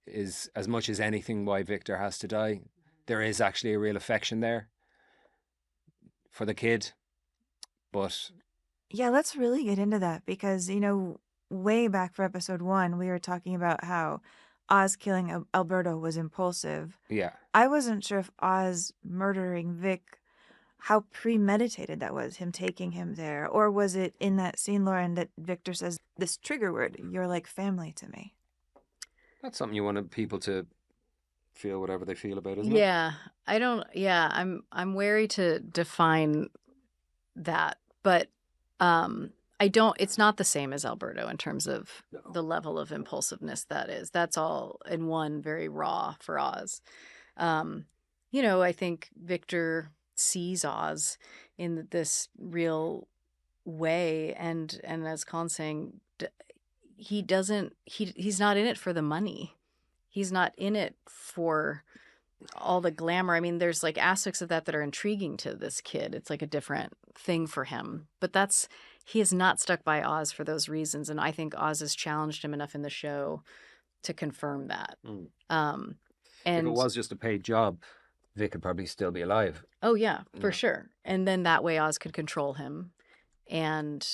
is, as much as anything, why Victor has to die. There is actually a real affection there for the kid, but Yeah, let's really get into that because, way back for episode 1, we were talking about how Oz killing Alberto was impulsive. yeah. I wasn't sure if Oz murdering Vic, how premeditated that was, him taking him there. Or was it in that scene, Lauren, that Victor says this trigger word, you're like family to me? That's something you want people to feel whatever they feel about, isn't it? Yeah, I'm wary to define that, but I don't. It's not the same as Alberto in terms of the level of impulsiveness that is. That's all in one, very raw for Oz. I think Victor sees Oz in this real way, and as Colin's saying, he's not in it for the money. He's not in it for all the glamour. I mean, there's like aspects of that are intriguing to this kid. It's like a different thing for him. But he is not stuck by Oz for those reasons. And I think Oz has challenged him enough in the show to confirm that. And if it was just a paid job, Vic could probably still be alive. Oh, yeah, for sure. And then that way Oz could control him and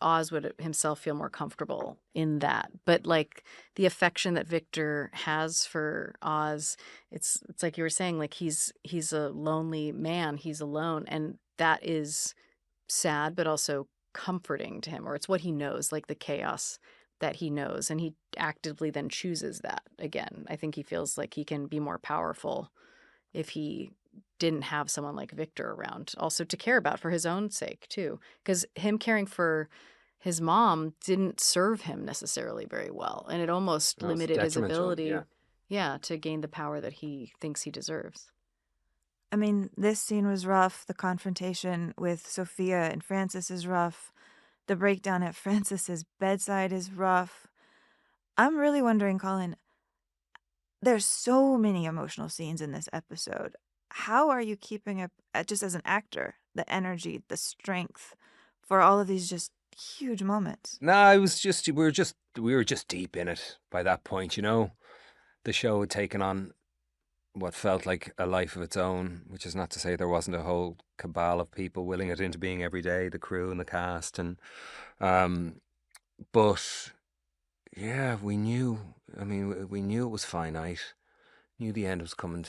Oz would himself feel more comfortable in that. But like the affection that Victor has for Oz, it's like you were saying, like he's a lonely man, he's alone, and that is sad but also comforting to him, or it's what he knows, like the chaos that he knows, and he actively then chooses that again. I think he feels like he can be more powerful if he didn't have someone like Victor around, also to care about for his own sake too, because him caring for his mom didn't serve him necessarily very well, and it almost No, it's limited his detrimental, ability yeah. to gain the power that he thinks he deserves. I mean, this scene was rough. The confrontation with Sophia and Francis is rough. The breakdown at Francis's bedside is rough. I'm really wondering, Colin, there's so many emotional scenes in this episode. How are you keeping up, just as an actor, the energy, the strength for all of these just huge moments? No, it was just we were just deep in it by that point, you know. The show had taken on what felt like a life of its own, which is not to say there wasn't a whole cabal of people willing it into being every day, the crew and the cast, and but yeah, we knew. I mean, we knew it was finite. Knew the end was coming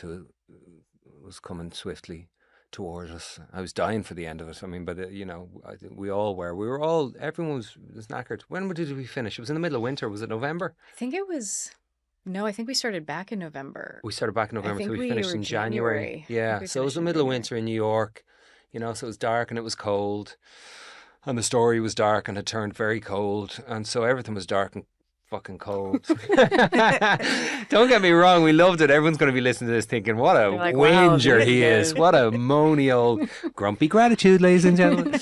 swiftly towards us. I was dying for the end of it. I mean, but you know, we all were. We were all. Everyone was knackered. When did we finish? It was in the middle of winter. Was it November? I think it was. No, I think we started back in November. We started back in November, so we finished were in January. Yeah, so it was the middle of winter in New York, you know, so it was dark and it was cold, and the story was dark and had turned very cold, and so everything was dark and fucking cold. Don't get me wrong, we loved it. Everyone's going to be listening to this thinking, what a like, wow, whinger he is. What a moany old grumpy gratitude, ladies and gentlemen.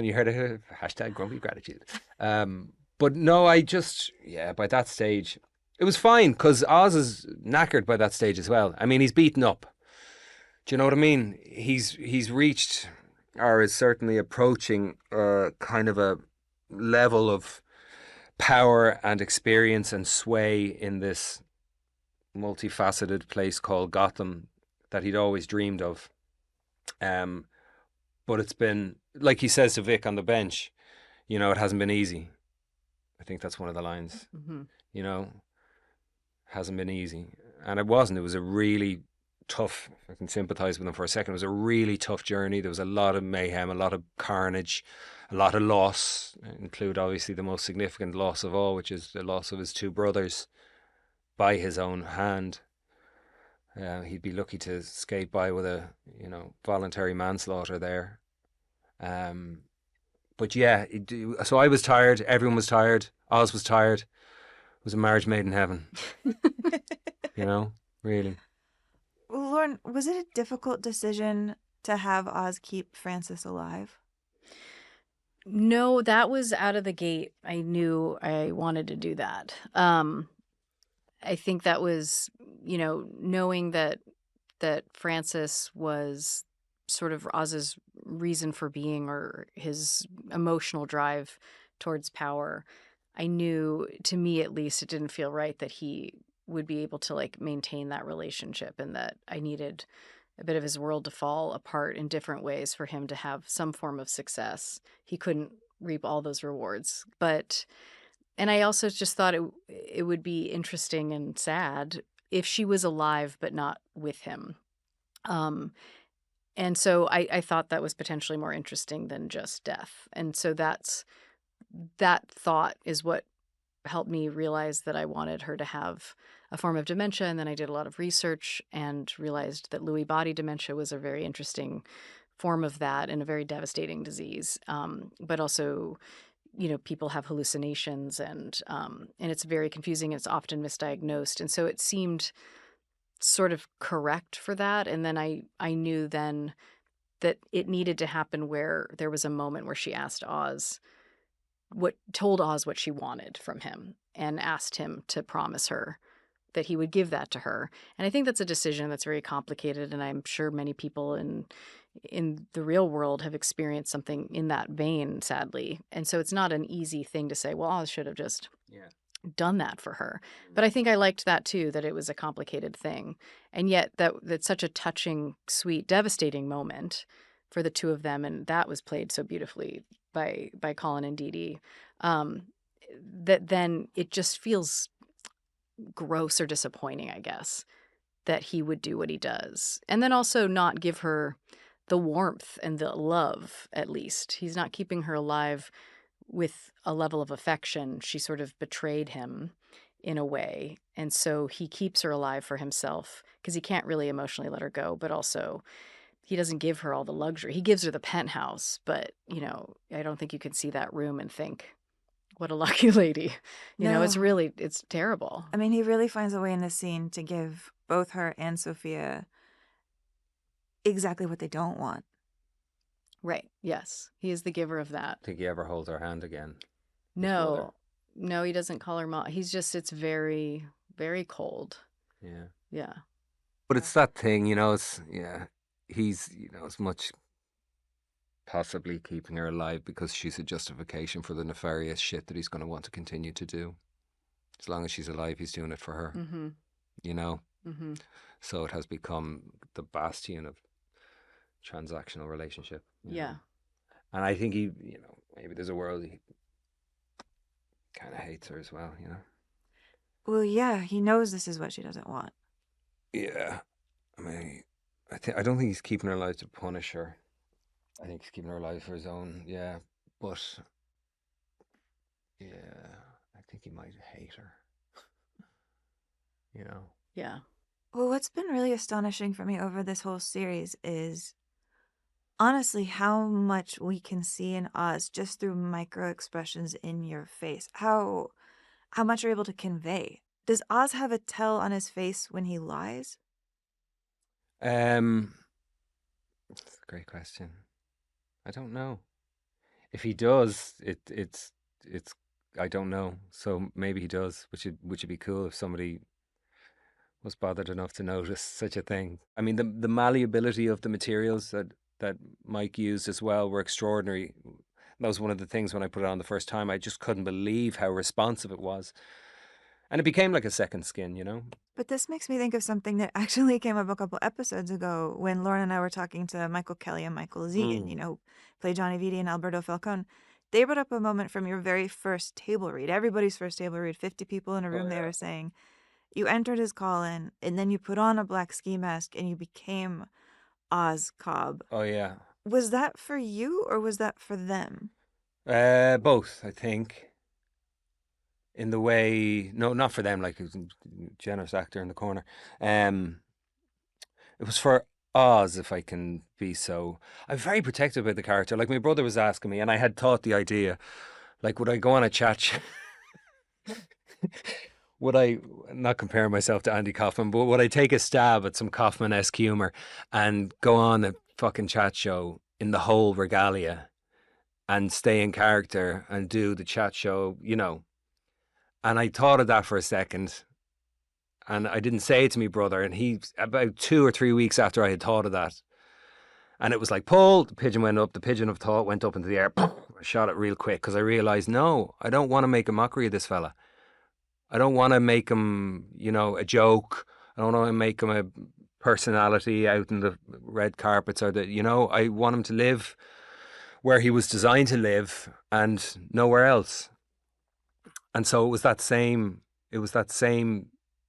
You heard a hashtag grumpy gratitude. But no, by that stage, it was fine because Oz is knackered by that stage as well. I mean, he's beaten up. Do you know what I mean? He's reached, or is certainly approaching, kind of a level of power and experience and sway in this multifaceted place called Gotham that he'd always dreamed of. But it's been, like he says to Vic on the bench, you know, it hasn't been easy. I think that's one of the lines. Mm-hmm. You know, hasn't been easy. And it wasn't. It was a really tough, I can sympathize with him for a second, it was a really tough journey. There was a lot of mayhem, a lot of carnage, a lot of loss, include obviously the most significant loss of all, which is the loss of his two brothers by his own hand. He'd be lucky to skate by with a, you know, voluntary manslaughter there. But yeah, so I was tired, everyone was tired, Oz was tired. It was a marriage made in heaven. You know, really. Lauren, was it a difficult decision to have Oz keep Francis alive? No, that was out of the gate. I knew I wanted to do that. I think that was, you know, knowing that Francis was sort of Oz's reason for being, or his emotional drive towards power. I knew, to me at least, it didn't feel right that he would be able to like maintain that relationship, and that I needed a bit of his world to fall apart in different ways for him to have some form of success. He couldn't reap all those rewards. And I also just thought it would be interesting and sad if she was alive but not with him. And so I thought that was potentially more interesting than just death. And so that thought is what helped me realize that I wanted her to have a form of dementia. And then I did a lot of research and realized that Lewy body dementia was a very interesting form of that and a very devastating disease. But also, you know, people have hallucinations, and it's very confusing. It's often misdiagnosed. And so it seemed sort of correct for that. And then I knew then that it needed to happen where there was a moment where she told Oz what she wanted from him and asked him to promise her that he would give that to her. And I think that's a decision that's very complicated, and I'm sure many people in the real world have experienced something in that vein, sadly. And so it's not an easy thing to say, well, Oz should have just done that for her. But I think I liked that too, that it was a complicated thing. And yet that's such a touching, sweet, devastating moment for the two of them, and that was played so beautifully by Colin and Dee Dee, that then it just feels gross or disappointing, I guess, that he would do what he does. And then also not give her the warmth and the love, at least. He's not keeping her alive with a level of affection. She sort of betrayed him in a way. And so he keeps her alive for himself because he can't really emotionally let her go, but also he doesn't give her all the luxury. He gives her the penthouse, but, you know, I don't think you can see that room and think, what a lucky lady. You know, it's terrible. I mean, he really finds a way in this scene to give both her and Sofia exactly what they don't want. Right. Yes. He is the giver of that. Think he ever holds her hand again? No. No, he doesn't call her mom. He's just, it's very, very cold. Yeah. Yeah. But it's that thing, you know, he's, you know, as much possibly keeping her alive because she's a justification for the nefarious shit that he's going to want to continue to do. As long as she's alive, he's doing it for her, you know? Mm-hmm. So it has become the bastion of transactional relationship. Yeah. Know? And I think he, you know, maybe there's a world he kind of hates her as well, you know? Well, yeah, he knows this is what she doesn't want. Yeah. I mean, I don't think he's keeping her alive to punish her. I think he's keeping her alive for his own, yeah. But, yeah, I think he might hate her. You know? Yeah. Well, what's been really astonishing for me over this whole series is honestly how much we can see in Oz just through micro expressions in your face. How much you're able to convey. Does Oz have a tell on his face when he lies? That's a great question. I don't know. If he does, it's I don't know. So maybe he does, which would be cool if somebody was bothered enough to notice such a thing. I mean, the malleability of the materials that Mike used as well were extraordinary. That was one of the things when I put it on the first time. I just couldn't believe how responsive it was. And it became like a second skin, you know? But this makes me think of something that actually came up a couple episodes ago when Lauren and I were talking to Michael Kelly and Michael Zegan, you know, play Johnny Vitti and Alberto Falcone. They brought up a moment from your very first table read, everybody's first table read, 50 people in a room. They were saying, you entered his call-in, and then you put on a black ski mask, and you became Oz Cobb. Oh, yeah. Was that for you, or was that for them? Both, I think. In the way, no, not for them, like a generous actor in the corner. It was for Oz, if I can be so. I'm very protective about the character. Like my brother was asking me, and I had thought the idea, like, would I go on a chat? Would I, not compare myself to Andy Kaufman, but would I take a stab at some Kaufman-esque humor and go on a fucking chat show in the whole regalia and stay in character and do the chat show, you know? And I thought of that for a second, and I didn't say it to my brother. And he, about 2 or 3 weeks after I had thought of that, and it was like, pull, the pigeon went up, the pigeon of thought went up into the air. I shot it real quick because I realized, no, I don't want to make a mockery of this fella. I don't want to make him, you know, a joke. I don't want to make him a personality out in the red carpets or the, you know, I want him to live where he was designed to live and nowhere else. And so it was that same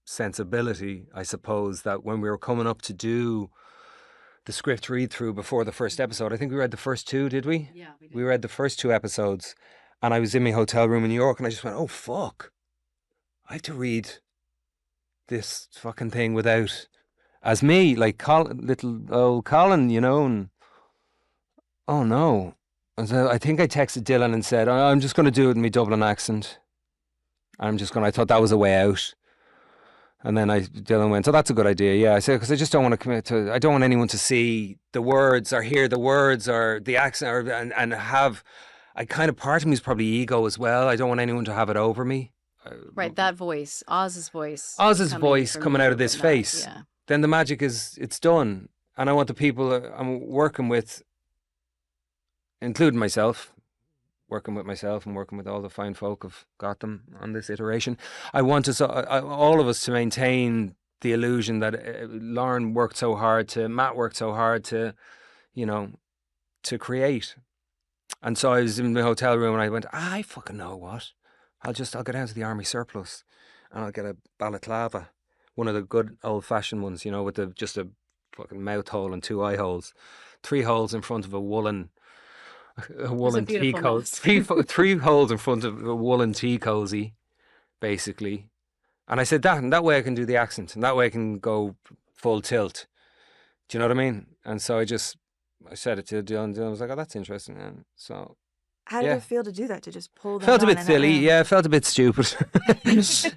sensibility, I suppose, that when we were coming up to do the script read through before the first episode, I think we read the first 2, did we? Yeah, we did. We read the first 2 episodes, and I was in my hotel room in New York, and I just went, oh, fuck. I have to read this fucking thing without, as me, like little old Colin, you know, and oh no. And so I think I texted Dylan and said, oh, I'm just going to do it in my Dublin accent. I thought that was a way out. And then Dylan went, oh, that's a good idea. Yeah, I said, because I just don't want to commit to, I don't want anyone to see the words or hear the words or the accent and have, I kind of, part of me is probably ego as well. I don't want anyone to have it over me. Right, that voice, Oz's voice. Coming out of this face. Yeah. Then the magic it's done. And I want the people I'm working with, including myself, working with myself and working with all the fine folk of Gotham on this iteration. I want us, all of us, to maintain the illusion that Lauren worked so hard to, Matt worked so hard to, you know, to create. And so I was in the hotel room and I went, I fucking know what. I'll go down to the army surplus and I'll get a balaclava. One of the good old fashioned ones, you know, with just a fucking mouth hole and 2 eye holes. 3 holes in front of a woolen tea cozy. Three holes in front of a woolen tea cozy, basically. And I said that, and that way I can do the accent, and that way I can go full tilt. Do you know what I mean? And so I said it to Dylan. Dylan was like, "Oh, that's interesting." And so, How did yeah. it feel to do that? To just pull that Felt a on bit in that silly. room? Yeah, it felt a bit stupid.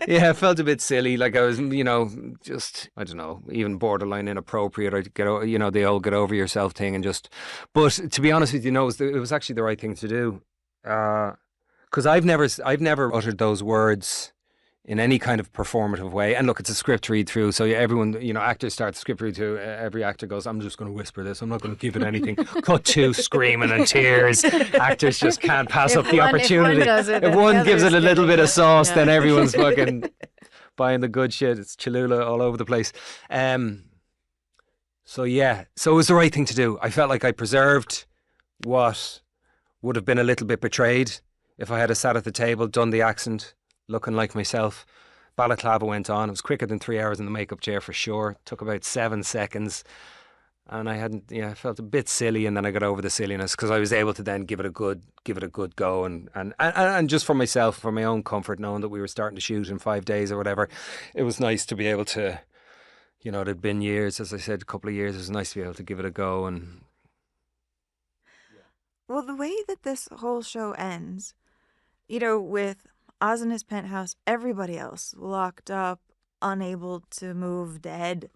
Yeah, it felt a bit silly. Like I was, you know, just, I don't know, even borderline inappropriate. Or you know, the old get over yourself thing and just. But to be honest with you, no, it was actually the right thing to do. Because I've never uttered those words in any kind of performative way. And look, it's a script read through, so everyone, you know, actors start the script read through. Every actor goes, I'm just going to whisper this. I'm not going to give it anything. Cut to screaming and tears. Actors just can't pass up the opportunity. If one gives it a little bit of sauce, then everyone's fucking buying the good shit. It's Cholula all over the place. So yeah, so it was the right thing to do. I felt like I preserved what would have been a little bit betrayed if I had sat at the table, done the accent, looking like myself. Balaclava went on. It was quicker than 3 hours in the makeup chair for sure. Took about 7 seconds. And I felt a bit silly, and then I got over the silliness because I was able to then give it a good go, and just for myself, for my own comfort, knowing that we were starting to shoot in 5 days or whatever, it was nice to be able to, you know, there'd been years, as I said, a couple of years. It was nice to be able to give it a go. And Well, the way that this whole show ends, you know, with Oz in his penthouse, everybody else locked up, unable to move, dead.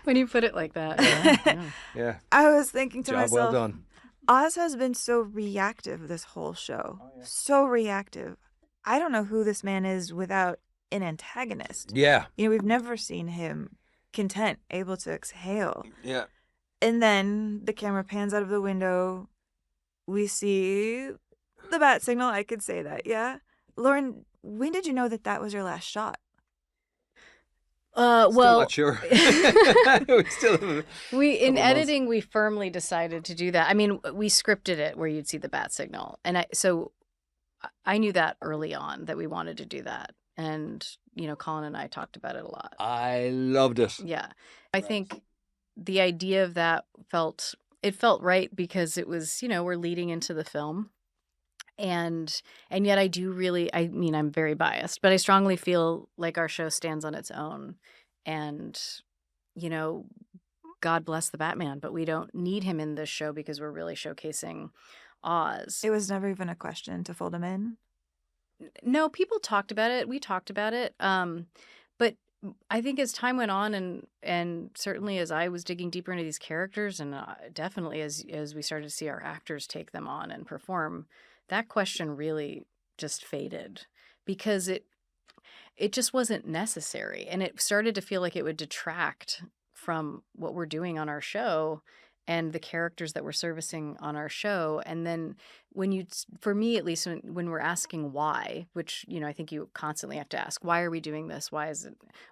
When you put it like that. yeah, I was thinking to job myself, well done. Oz has been so reactive this whole show. So reactive. I don't know who this man is without an antagonist. Yeah, You know, we've never seen him content, able to exhale. yeah. And then the camera pans out of the window. We see the bat signal. I could say that, yeah. Lauren, when did you know that that was your last shot? Still Well, not sure. in editing we firmly decided to do that. I mean, we scripted it where you'd see the bat signal, and I knew that early on that we wanted to do that, and you know, Colin and I talked about it a lot. I loved it. Yeah, I think the idea of that felt right because it was, you know, we're leading into the film. And yet I mean, I'm very biased, but I strongly feel like our show stands on its own. And, you know, God bless the Batman, but we don't need him in this show because we're really showcasing Oz. It was never even a question to fold him in. No, people talked about it. We talked about it. But I think as time went on and certainly as I was digging deeper into these characters and definitely as we started to see our actors take them on and perform, that question really just faded because it just wasn't necessary. And it started to feel like it would detract from what we're doing on our show and the characters that we're servicing on our show. And then for me, at least when we're asking why, which, you know, I think you constantly have to ask, why are we doing this? Why is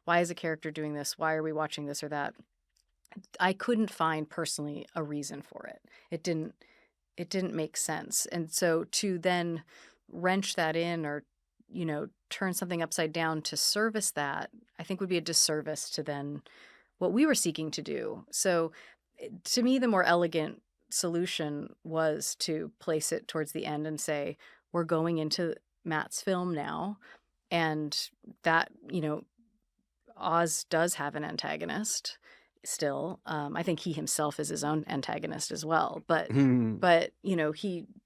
a character doing this? Why are we watching this or that? I couldn't find personally a reason for it. It didn't make sense. And so to then wrench that in or, you know, turn something upside down to service that, I think would be a disservice to then what we were seeking to do. So to me, the more elegant solution was to place it towards the end and say, we're going into Matt's film now. And that, you know, Oz does have an antagonist. Still, I think he himself is his own antagonist as well. But you know,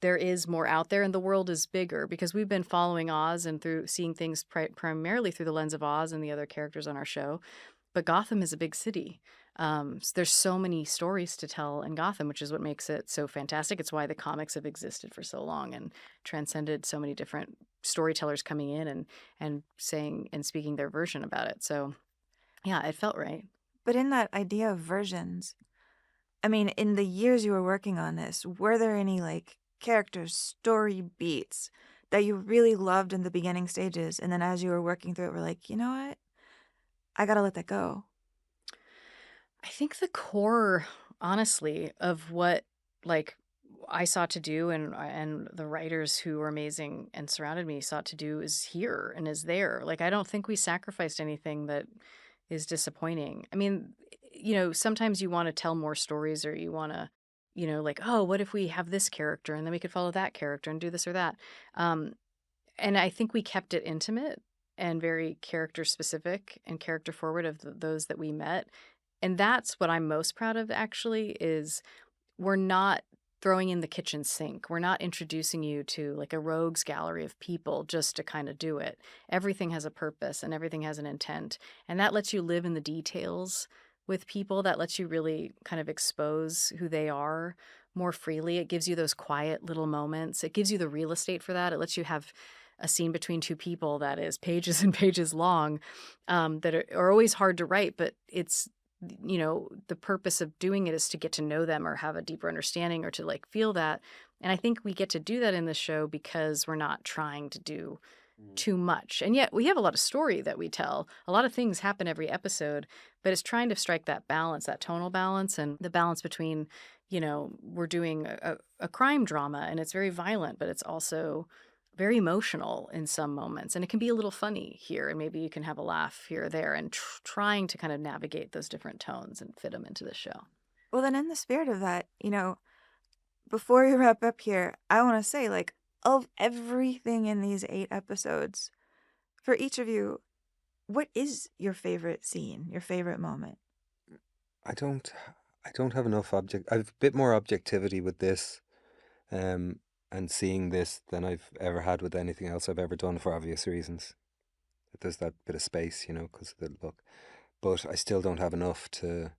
there is more out there, and the world is bigger because we've been following Oz and through seeing things primarily through the lens of Oz and the other characters on our show. But Gotham is a big city. So there's so many stories to tell in Gotham, which is what makes it so fantastic. It's why the comics have existed for so long and transcended so many different storytellers coming in and saying and speaking their version about it. So yeah, it felt right. But in that idea of versions, I mean, in the years you were working on this, were there any like characters, story beats that you really loved in the beginning stages, and then as you were working through it, were like, you know what, I gotta let that go? I think the core, honestly, of what like I sought to do, and the writers who were amazing and surrounded me sought to do, is here and is there. Like, I don't think we sacrificed anything that is disappointing. I mean, sometimes you want to tell more stories, or you want to, like, oh, what if we have this character and then we could follow that character and do this or that. And I think we kept it intimate and very character specific and character forward of those that we met. And that's what I'm most proud of, actually, is we're not throwing in the kitchen sink. We're not introducing you to like a rogues gallery of people just to kind of do it. Everything has a purpose and everything has an intent. And that lets you live in the details with people. That lets you really kind of expose who they are more freely. It gives you those quiet little moments. It gives you the real estate for that. It lets you have a scene between two people that is pages and pages long, that are always hard to write, but it's, the purpose of doing it is to get to know them or have a deeper understanding or to like feel that. And I think we get to do that in the show because we're not trying to do too much. And yet we have a lot of story that we tell. A lot of things happen every episode, but it's trying to strike that balance, that tonal balance, and the balance between, we're doing a crime drama and it's very violent, but it's also very emotional in some moments, and it can be a little funny here, and maybe you can have a laugh here or there, and trying to kind of navigate those different tones and fit them into the show. Well, then in the spirit of that, before we wrap up here, I want to say, like, of everything in these 8 episodes, for each of you, what is your favorite scene, your favorite moment? I don't have enough I've a bit more objectivity with this, and seeing this than I've ever had with anything else I've ever done, for obvious reasons. There's that bit of space, because of the look. But I still don't have enough to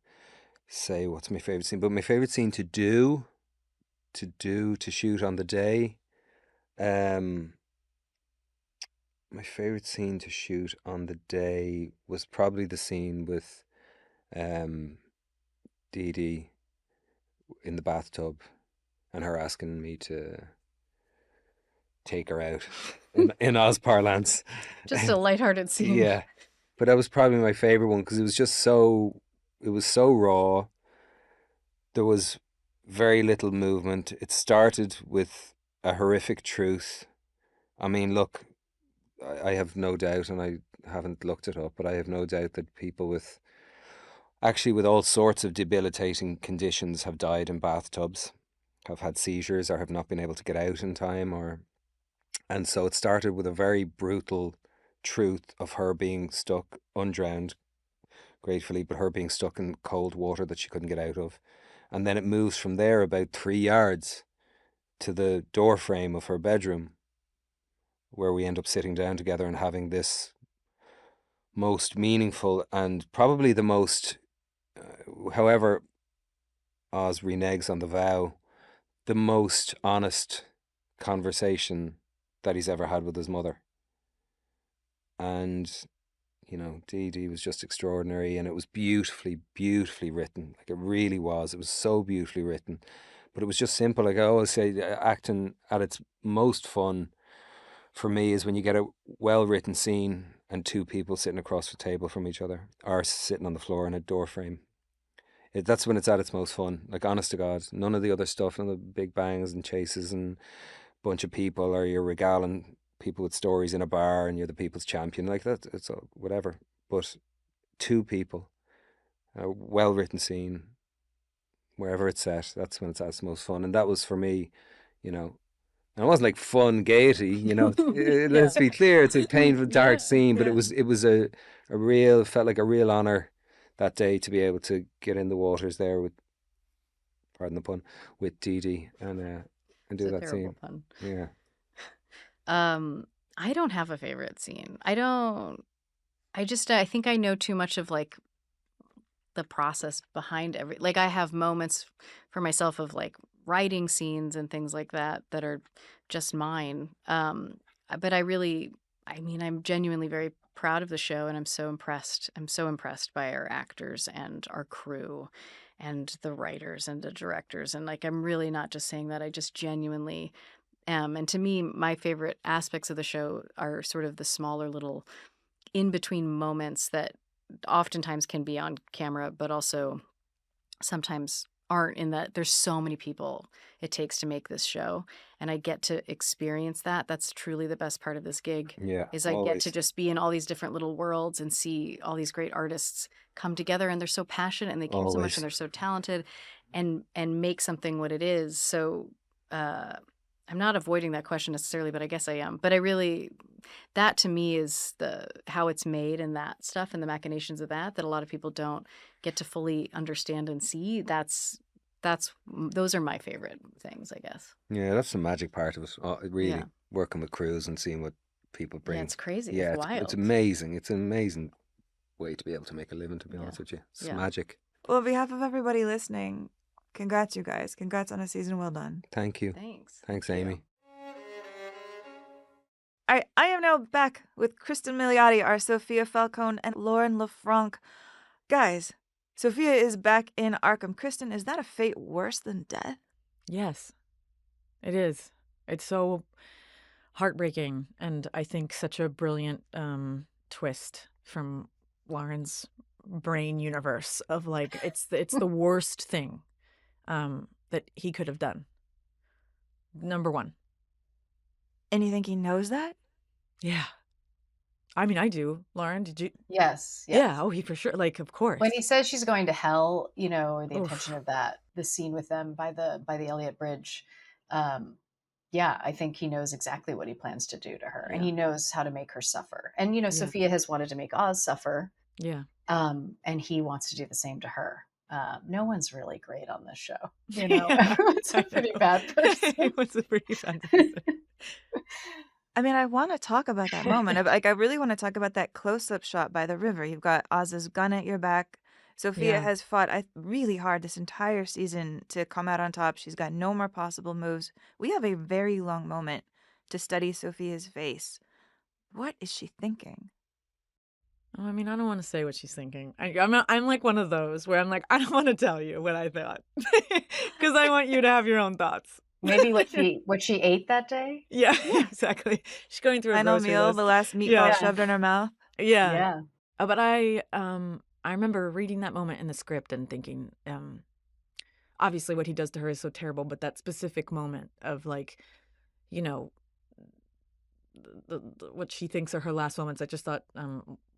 say what's my favorite scene. But my favorite scene to shoot on the day, my favorite scene to shoot on the day was probably the scene with Dee Dee in the bathtub and her asking me to take her out in Oz parlance. Just a lighthearted scene. Yeah, but that was probably my favorite one because it was so raw. There was very little movement. It started with a horrific truth. I mean, look, I have no doubt, and I haven't looked it up, but I have no doubt that people with all sorts of debilitating conditions have died in bathtubs, have had seizures, or have not been able to get out in time, and so it started with a very brutal truth of her being stuck, undrowned, gratefully, but her being stuck in cold water that she couldn't get out of. And then it moves from there about 3 yards to the door frame of her bedroom, where we end up sitting down together and having this most meaningful and probably the most, however Oz reneges on the vow, the most honest conversation that he's ever had with his mother. And Dee Dee was just extraordinary, and it was beautifully written. Like, it really was. It was so beautifully written, but it was just simple. Like I always say, acting at its most fun for me is when you get a well-written scene and 2 people sitting across the table from each other or sitting on the floor in a door frame. That's when it's at its most fun. Like, honest to God, none of the other stuff, none of the big bangs and chases and bunch of people, or you're regaling people with stories in a bar and you're the people's champion, like that. It's whatever. But 2 people, a well-written scene, wherever it's set, that's when it's at its most fun. And that was for me, and it wasn't like fun gaiety, let's be clear, it's a painful, dark scene, but it was a real, felt like a real honor that day to be able to get in the waters there with, pardon the pun, with Dee Dee and do that scene. Pun. Yeah. I don't have a favorite scene. I think I know too much of like the process behind like I have moments for myself of like writing scenes and things like that are just mine. But I'm genuinely very proud of the show, and I'm so impressed. I'm so impressed by our actors and our crew and the writers and the directors. And like, I'm really not just saying that, I just genuinely am. And to me, my favorite aspects of the show are sort of the smaller little in-between moments that oftentimes can be on camera, but also sometimes aren't in that. There's so many people it takes to make this show, and I get to experience that. That's truly the best part of this gig. Yeah, Is I get always. to just be in all these different little worlds and see all these great artists come together, and they're so passionate and they care so much, Always. and they're so talented, and make something what it is. So I'm not avoiding that question necessarily, but I guess I am. But I really, that to me is how it's made and that stuff and the machinations of that a lot of people don't get to fully understand and see. Those are my favorite things, I guess. Yeah, that's the magic part of it. Really Yeah. working with crews and seeing what people bring. Yeah, it's crazy. Yeah, it's wild. it's amazing. It's an amazing way to be able to make a living, to be honest with you. It's Yeah. magic. Well, on behalf of everybody listening, congrats, you guys. Congrats on a season well done. Thank you. Thanks. Thanks, Thank you. Amy. I am now back with Cristin Milioti, our Sofia Falcone, and Lauren LeFranc. Guys, Sofia is back in Arkham. Cristin, is that a fate worse than death? Yes, it is. It's so heartbreaking, and I think such a brilliant twist from Lauren's brain universe of like it's the worst thing that he could have done. Number one. And you think he knows that? Yeah. I mean, I do. Lauren, did you? Yes. Yeah. Oh, he for sure. Like, of course. When he says she's going to hell, or the Oof. intention of that, the scene with them by the Elliott Bridge, yeah, I think he knows exactly what he plans to do to her, and he knows how to make her suffer. And Sofia has wanted to make Oz suffer, Yeah. and he wants to do the same to her. No one's really great on this show. Yeah, Everyone's a pretty bad person. It was a pretty bad person. I mean, I want to talk about that moment. I really want to talk about that close-up shot by the river. You've got Oz's gun at your back. Sophia Yeah. has fought really hard this entire season to come out on top. She's got no more possible moves. We have a very long moment to study Sophia's face. What is she thinking? Oh, I mean, I don't want to say what she's thinking. I'm like one of those where I'm like, I don't want to tell you what I thought because I want you to have your own thoughts. Maybe what she ate that day. Yeah, exactly. She's going through a Final grocery meal, list. the last meatball Yeah. shoved in her mouth. Yeah. Yeah. But I remember reading that moment in the script and thinking, obviously what he does to her is so terrible, but that specific moment of like, what she thinks are her last moments, I just thought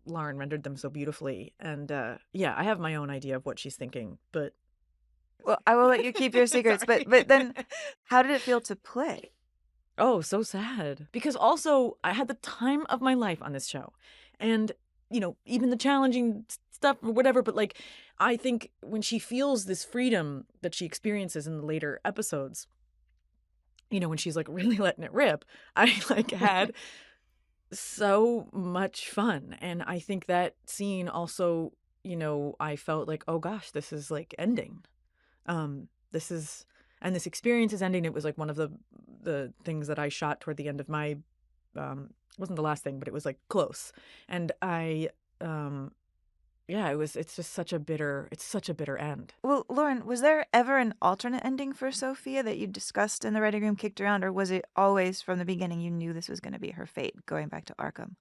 Lauren rendered them so beautifully. And yeah, I have my own idea of what she's thinking, but Well, I will let you keep your secrets, but then how did it feel to play? oh, so sad. Because also I had the time of my life on this show. And, even the challenging stuff or whatever, but like I think when she feels this freedom that she experiences in the later episodes, when she's like really letting it rip, I like had so much fun. And I think that scene also, I felt like, oh gosh, this is like ending. This experience is ending. It was like one of the things that I shot toward the end of my, wasn't the last thing, but it was like close. And it's just such a bitter end. Well, Lauren, was there ever an alternate ending for Sophia that you discussed in the writing room, kicked around, or was it always from the beginning you knew this was going to be her fate, going back to Arkham?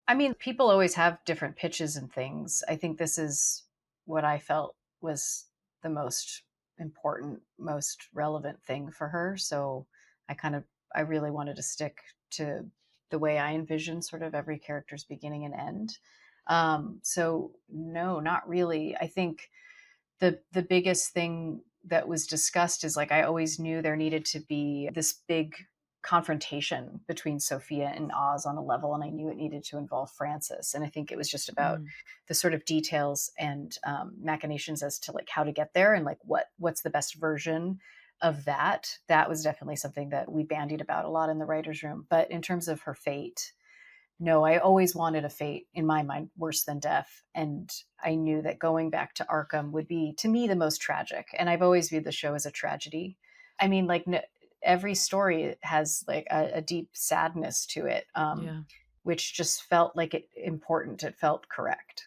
I mean, people always have different pitches and things. I think this is what I felt was the most important, most relevant thing for her. So I really wanted to stick to the way I envision sort of every character's beginning and end. So no, not really. I think the biggest thing that was discussed is like, I always knew there needed to be this big confrontation between Sophia and Oz on a level, and I knew it needed to involve Francis. And I think it was just about the sort of details and machinations as to like how to get there and like what's the best version of that. That was definitely something that we bandied about a lot in the writer's room. But in terms of her fate, no, I always wanted a fate in my mind worse than death. And I knew that going back to Arkham would be, to me, the most tragic. And I've always viewed the show as a tragedy. I mean, like every story has like a deep sadness to it, which just felt like important. It felt correct.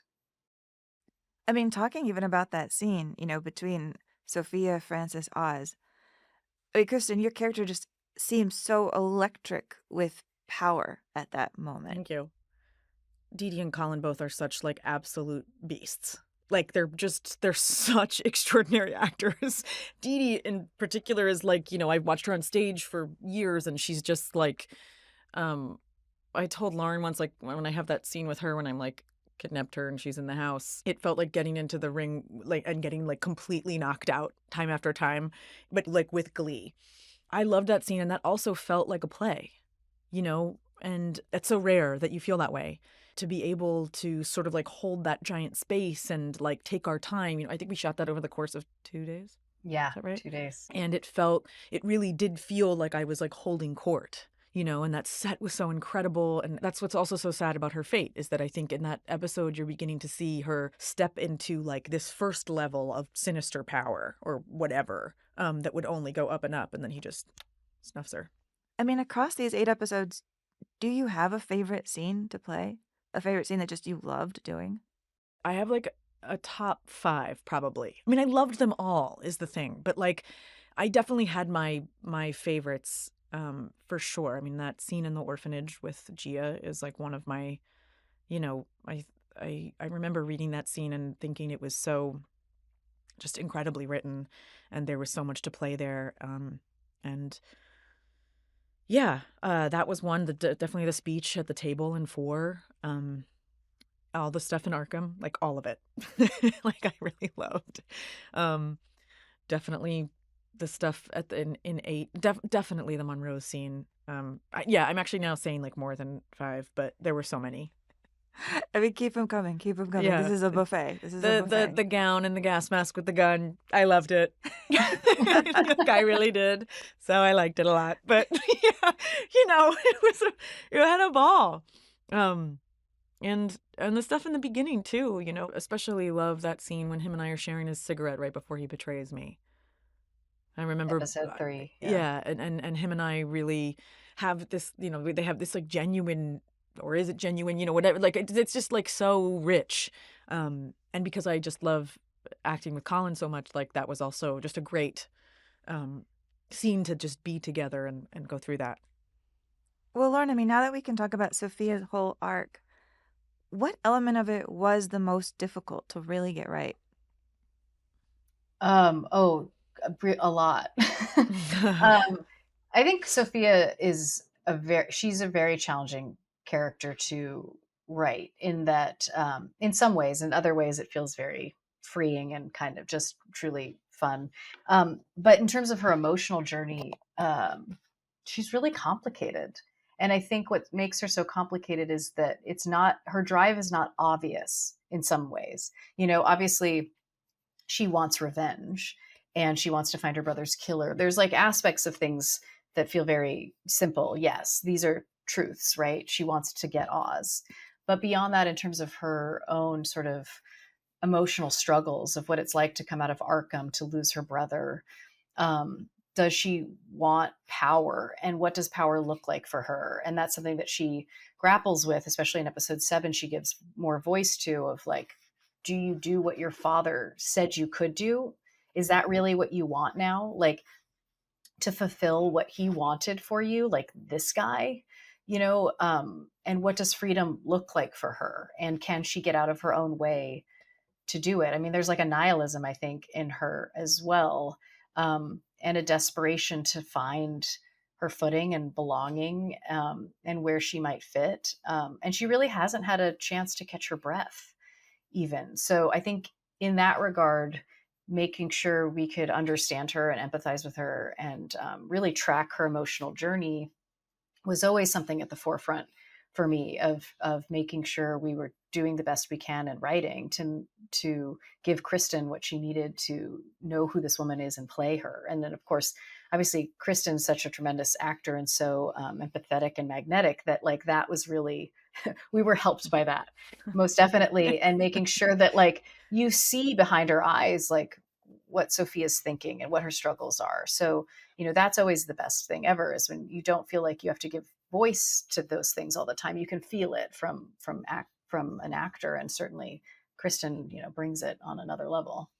I mean, talking even about that scene, between Sophia, Francis, Oz. I mean, Cristin, your character just seems so electric with power at that moment. Thank you. Dee Dee and Colin both are such like absolute beasts. Like they're such extraordinary actors. Dee Dee in particular is like, I've watched her on stage for years, and she's just like, I told Lauren once, like when I have that scene with her when I'm like kidnapped her and she's in the house, it felt like getting into the ring like and getting like completely knocked out time after time, but like with glee. I loved that scene, and that also felt like a play, and it's so rare that you feel that way, to be able to sort of like hold that giant space and like take our time. I think we shot that over the course of 2 days. Yeah, Is that right? 2 days. And it really did feel like I was like holding court, and that set was so incredible. And that's what's also so sad about her fate, is that I think in that episode, you're beginning to see her step into like this first level of sinister power or whatever, that would only go up, and then he just snuffs her. I mean, across these 8 episodes, do you have a favorite scene to play? A favorite scene that just you loved doing? I have like a top 5 probably. I mean, I loved them all is the thing, but like I definitely had my favorites, for sure. I mean, that scene in the orphanage with Gia is like one of my, I remember reading that scene and thinking it was so just incredibly written, and there was so much to play there. And yeah, that was one. Definitely the speech at the table in 4. All the stuff in Arkham, like all of it, like I really loved. Definitely the stuff in 8. Definitely the Monroe scene. I'm actually now saying like more than 5, but there were so many. I mean, keep them coming. Keep them coming. Yeah. This is a buffet. This is a buffet. The gown and the gas mask with the gun. I loved it. Like, I really did. So I liked it a lot. But yeah, it had a ball. And the stuff in the beginning too, especially love that scene when him and I are sharing his cigarette right before he betrays me. I remember Episode 3. Yeah, and him and I really have this, they have this like genuine, or is it genuine, whatever, like it's just like so rich. And because I just love acting with Colin so much, like that was also just a great scene to just be together and go through that. Well, Lauren, I mean, now that we can talk about Sophia's whole arc, what element of it was the most difficult to really get right? A lot. I think Sophia is she's a very challenging character to write, in that in some ways, in other ways it feels very freeing and kind of just truly fun. But in terms of her emotional journey, she's really complicated. And I think what makes her so complicated is that her drive is not obvious in some ways. Obviously she wants revenge and she wants to find her brother's killer. There's like aspects of things that feel very simple. Yes, these are truths, right? She wants to get Oz. But beyond that, in terms of her own sort of emotional struggles of what it's like to come out of Arkham, to lose her brother, does she want power, and what does power look like for her? And that's something that she grapples with, especially in episode 7. She gives more voice to, of like, do you do what your father said you could do? Is that really what you want now? Like, to fulfill what he wanted for you, like this guy, and what does freedom look like for her? And can she get out of her own way to do it? I mean, there's like a nihilism, I think, in her as well. And a desperation to find her footing and belonging, and where she might fit. And she really hasn't had a chance to catch her breath even. So I think in that regard, making sure we could understand her and empathize with her and really track her emotional journey was always something at the forefront for me, of making sure we were doing the best we can in writing to give Cristin what she needed to know who this woman is and play her. And then, of course, obviously, Cristin's such a tremendous actor and so empathetic and magnetic that like that was really, we were helped by that most definitely. And making sure that like you see behind her eyes, like what Sophia's thinking and what her struggles are. So, that's always the best thing ever, is when you don't feel like you have to give voice to those things all the time. You can feel it from an actor, and certainly Cristin, brings it on another level.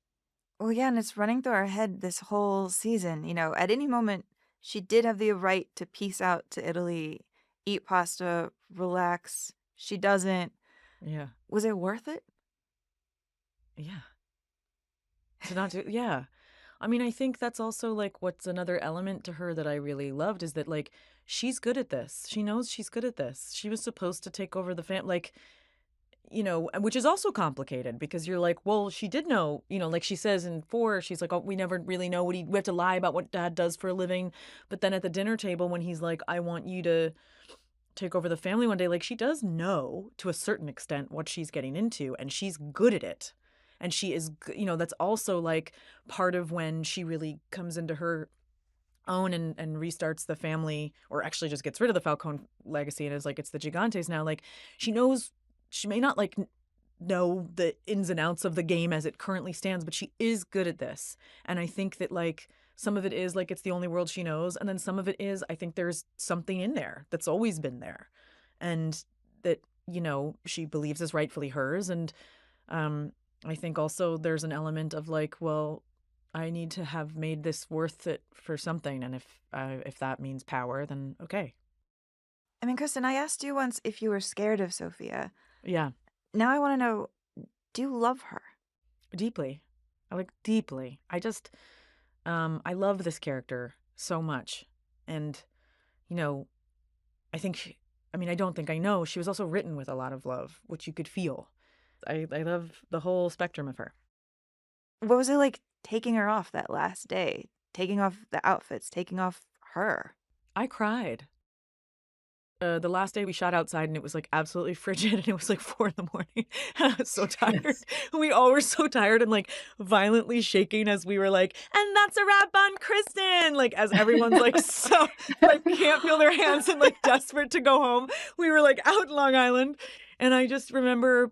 Well, yeah, and it's running through our head this whole season. At any moment, she did have the right to peace out to Italy, eat pasta, relax. She doesn't. Yeah. Was it worth it? Yeah. To not do, yeah. I mean, I think that's also like what's another element to her that I really loved is that like she's good at this. She knows she's good at this. She was supposed to take over the like, which is also complicated because you're like, well, she did know, like she says in 4, she's like, oh, we never really know we have to lie about what dad does for a living. But then at the dinner table, when he's like, I want you to take over the family one day, like she does know to a certain extent what she's getting into and she's good at it. And she is, that's also like part of when she really comes into her own and restarts the family, or actually just gets rid of the Falcone legacy and is like, it's the Gigantes now. Like she knows, she may not like know the ins and outs of the game as it currently stands, but she is good at this. And I think that like some of it is like it's the only world she knows. And then some of it is I think there's something in there that's always been there and that, she believes is rightfully hers. And I think also there's an element of like, well, I need to have made this worth it for something. And if that means power, then okay. I mean, Cristin, I asked you once if you were scared of Sofia. Yeah. Now I want to know, do you love her? Deeply. Deeply. I just, I love this character so much. And, I think, I don't think I know. She was also written with a lot of love, which you could feel. I love the whole spectrum of her. What was it like taking her off that last day? Taking off the outfits, taking off her? I cried. The last day we shot outside and it was like absolutely frigid and it was like 4 a.m. I was so tired. Yes. We all were so tired and like violently shaking as we were like, and that's a wrap on Cristin. Like as everyone's like so like can't feel their hands and like desperate to go home. We were like out in Long Island and I just remember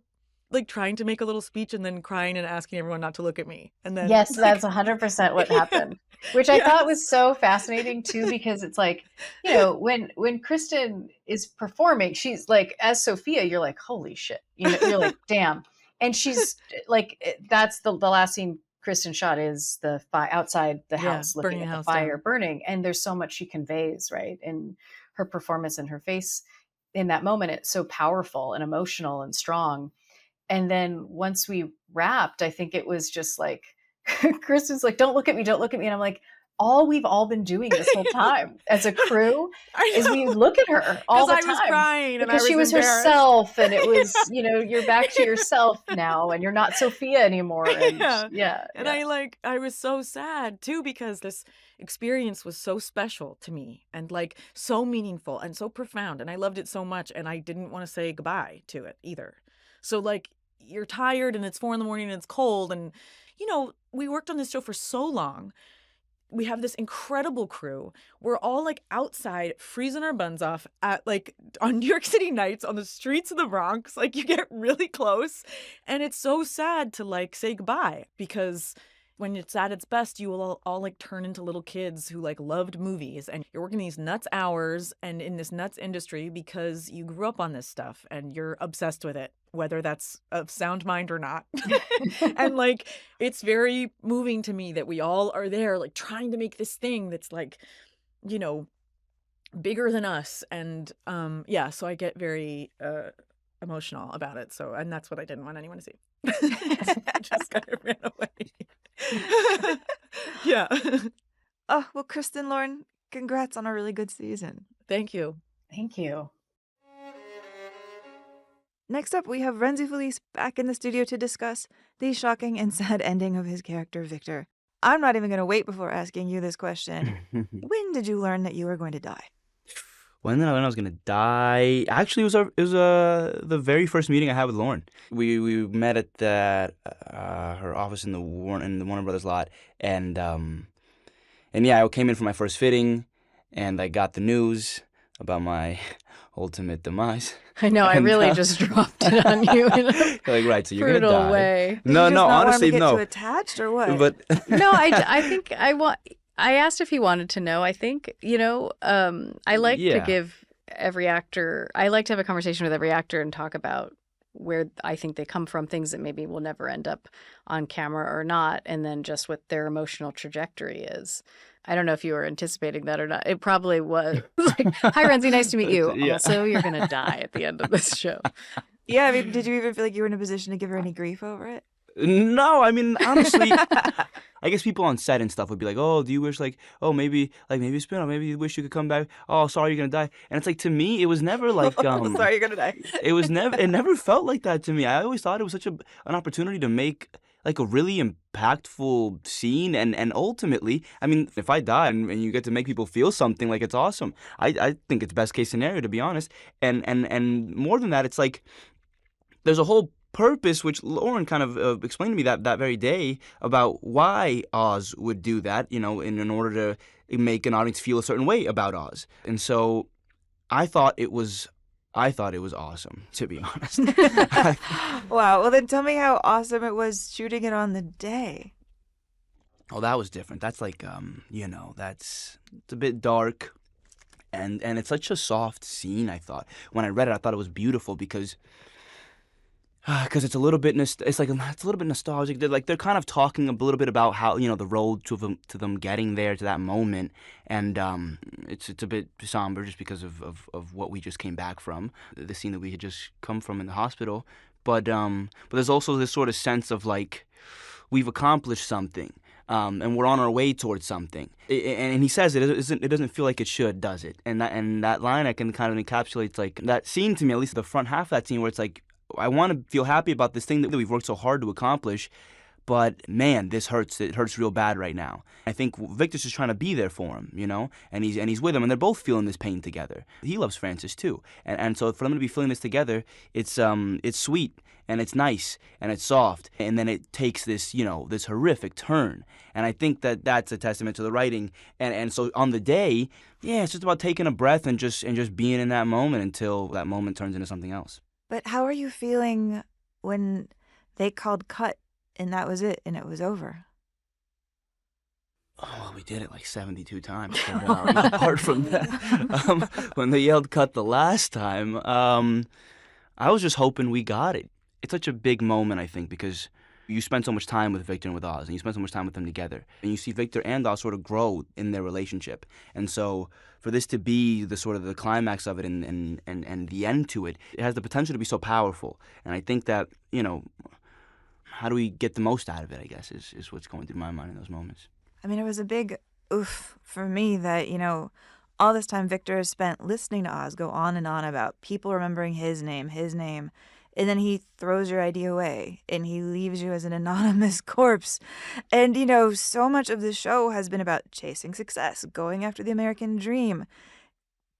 like trying to make a little speech and then crying and asking everyone not to look at me. And then yes, that's 100% what happened, which I thought was so fascinating too, because it's like, when Cristin is performing, she's like, as Sofia, you're like, holy shit, you're like, damn. And she's like, that's the last scene Cristin shot is the outside the house, looking at the fire burning. And there's so much she conveys, right? In her performance and her face in that moment, it's so powerful and emotional and strong. And then once we wrapped, I think it was just like, Cristin's like, don't look at me. And I'm like, we've all been doing this whole time as a crew is we look at her all the time. I was crying and because she was herself and it was, you're back to yourself now and you're not Sofia anymore. And And I was so sad too, because this experience was so special to me and like so meaningful and so profound. And I loved it so much. And I didn't want to say goodbye to it either. So like you're tired and it's 4 a.m. and it's cold. And, we worked on this show for so long. We have this incredible crew. We're all like outside freezing our buns off at like on New York City nights on the streets of the Bronx. Like you get really close and it's so sad to like say goodbye because when it's at its best, you will all like turn into little kids who like loved movies and you're working these nuts hours and in this nuts industry because you grew up on this stuff and you're obsessed with it, whether that's of sound mind or not. And like, it's very moving to me that we all are there, like trying to make this thing that's like, bigger than us. And so I get very emotional about it. So, and that's what I didn't want anyone to see. I just kind of ran away. Yeah. Oh, well, Cristin, Lauren, congrats on a really good season. Thank you. Thank you. Next up, we have Rhenzy Feliz back in the studio to discuss the shocking and sad ending of his character, Victor. I'm not even going to wait before asking you this question. When did you learn that you were going to die? When did I learn I was going to die? Actually, it was the very first meeting I had with Lauren. We met at her office in the Warner Brothers lot, and I came in for my first fitting, and I got the news about my ultimate demise. I know, I really just dropped it on you in a like, right, so you're going to die. Way. No, honestly, no. no. Too attached or what? But no, I think I asked if he wanted to know. I think, I like to give every actor, I like to have a conversation with every actor and talk about where I think they come from, things that maybe will never end up on camera or not, and then just what their emotional trajectory is. I don't know if you were anticipating that or not. It probably was. Like, hi, Rhenzy, nice to meet you. Yeah. Also, you're going to die at the end of this show. Yeah, I mean, did you even feel like you were in a position to give her any grief over it? No, I mean, honestly, I guess people on set and stuff would be like, "Oh, do you wish maybe spin off, maybe you wish you could come back. Oh, sorry, you're gonna die." And it's like, to me, it was never like Sorry, you're gonna die. it never felt like that to me. I always thought it was such an opportunity to make like a really impactful scene, and ultimately, I mean, if I die and you get to make people feel something, like, it's awesome. I think it's best case scenario, to be honest. And more than that, it's like there's a whole purpose, which Lauren kind of explained to me that very day, about why Oz would do that, in order to make an audience feel a certain way about Oz. And so I thought it was awesome, to be honest. Wow. Well, then tell me how awesome it was shooting it on the day. Oh, that was different. That's like, it's a bit dark, and it's such a soft scene. I thought when I read it, I thought it was beautiful because it's a little bit it's a little bit nostalgic. They're kind of talking a little bit about how the road to them getting there, to that moment, and it's a bit somber just because of what we just came back from, the scene that we had just come from in the hospital. But there's also this sort of sense of like we've accomplished something. And we're on our way towards something. And he says it doesn't feel like it should, does it? And that line, I can kind of encapsulate like that scene to me, at least the front half of that scene, where it's like, I want to feel happy about this thing that we've worked so hard to accomplish, but man, this hurts. It hurts real bad right now. I think Victor's just trying to be there for him, and he's with him, and they're both feeling this pain together. He loves Frances too, and so for them to be feeling this together, it's sweet, and it's nice, and it's soft, and then it takes this this horrific turn, and I think that's a testament to the writing, and so on the day, yeah, it's just about taking a breath and just being in that moment until that moment turns into something else. But how are you feeling when they called cut and that was it and it was over? Oh, well, we did it like 72 times. But, apart from that, when they yelled cut the last time, I was just hoping we got it. It's such a big moment, I think, because you spend so much time with Victor and with Oz, and you spend so much time with them together. And you see Victor and Oz sort of grow in their relationship. And so for this to be the sort of the climax of it and the end to it, it has the potential to be so powerful. And I think that, how do we get the most out of it, I guess, is what's going through my mind in those moments. I mean, it was a big oof for me that, all this time Victor has spent listening to Oz go on and on about people remembering his name, and then he throws your ID away and he leaves you as an anonymous corpse. And, so much of the show has been about chasing success, going after the American dream.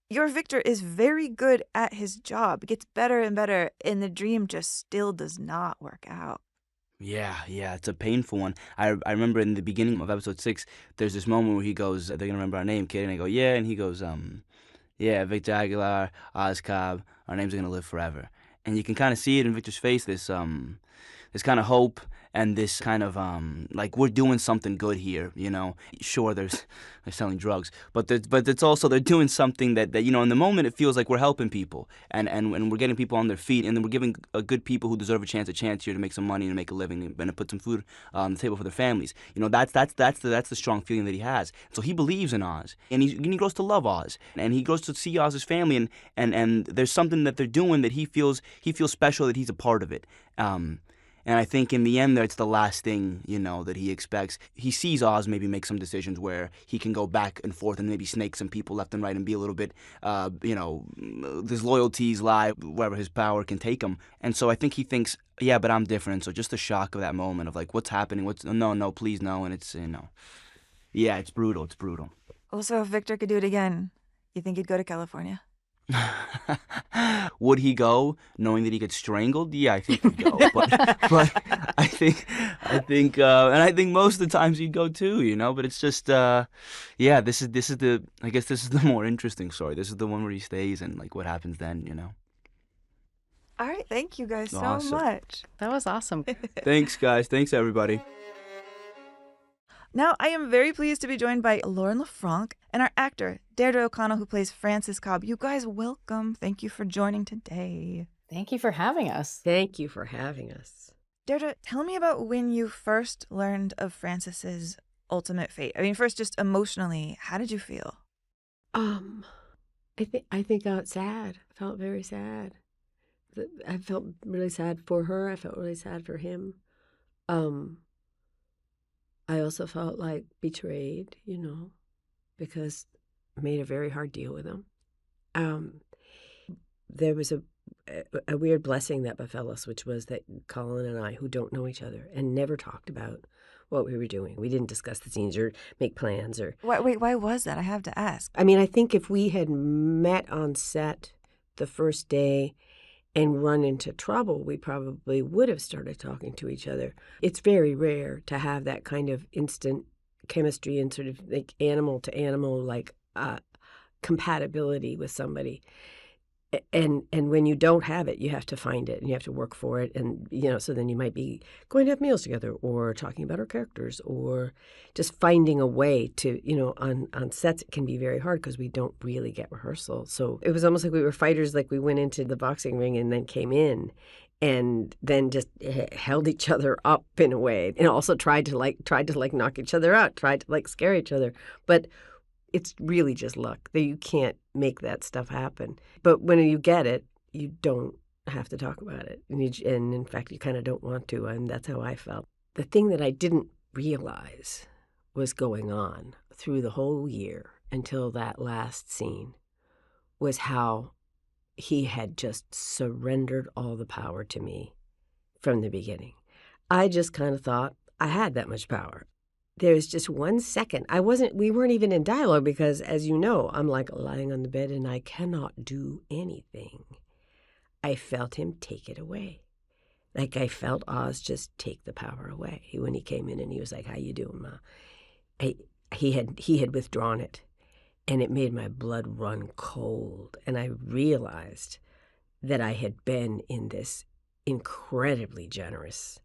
Your Victor is very good at his job, gets better and better, and the dream just still does not work out. Yeah, it's a painful one. I remember in the beginning of episode 6, there's this moment where he goes, "They're going to remember our name, kid." And I go, "Yeah." And he goes, "Yeah, Victor Aguilar, Oz Cobb, our names are going to live forever." And you can kind of see it in Victor's face, this kind of hope and this kind of like we're doing something good here, Sure, they're selling drugs, but it's also they're doing something that in the moment it feels like we're helping people and we're getting people on their feet, and then we're giving good people who deserve a chance here to make some money and make a living and to put some food on the table for their families. That's the strong feeling that he has. So he believes in Oz, and he grows to love Oz, and he grows to see Oz's family, and there's something that they're doing that he feels special, that he's a part of it. And I think in the end, it's the last thing, that he expects. He sees Oz maybe make some decisions where he can go back and forth and maybe snake some people left and right and be a little bit, his loyalties lie wherever his power can take him. And so I think he thinks, yeah, but I'm different. So just the shock of that moment of like, what's happening? No, please, no. And it's, yeah, it's brutal. It's brutal. Also, if Victor could do it again, you think he'd go to California? Would he go knowing that he gets strangled? Yeah, I think he'd go. But I think, and I think most of the times he'd go too, But it's just, yeah, this is the more interesting story. This is the one where he stays and like what happens then, All right, thank you guys so Awesome. much. That was awesome. Thanks, guys. Thanks, everybody. Now, I am very pleased to be joined by Lauren LeFranc and our actor, Deirdre O'Connell, who plays Frances Cobb. You guys, welcome. Thank you for joining today. Thank you for having us. Thank you for having us. Deirdre, tell me about when you first learned of Frances's ultimate fate. I mean, first, just emotionally, how did you feel? I think I got sad. I felt very sad. I felt really sad for her. I felt really sad for him. I also felt like betrayed, because I made a very hard deal with him. There was a weird blessing that befell us, which was that Colin and I, who don't know each other and never talked about what we were doing, we didn't discuss the scenes or make plans or. Why was that? I have to ask. I mean, I think if we had met on set the first day and run into trouble, we probably would have started talking to each other. It's very rare to have that kind of instant chemistry and sort of like animal to animal, like compatibility with somebody. And when you don't have it, you have to find it and you have to work for it. And, so then you might be going to have meals together or talking about our characters or just finding a way to, on sets, it can be very hard because we don't really get rehearsal. So it was almost like we were fighters, like we went into the boxing ring and then came in and then just held each other up in a way and also tried to knock each other out, tried to scare each other. But it's really just luck that you can't make that stuff happen. But when you get it, you don't have to talk about it. And in fact, you kind of don't want to. And that's how I felt. The thing that I didn't realize was going on through the whole year until that last scene was how he had just surrendered all the power to me from the beginning. I just kind of thought I had that much power. There's just 1 second. We weren't even in dialogue because, as you know, I'm lying on the bed and I cannot do anything. I felt him take it away. I felt Oz just take the power away. When he came in and he was like, "How you doing, Ma?" He had withdrawn it and it made my blood run cold. And I realized that I had been in this incredibly generous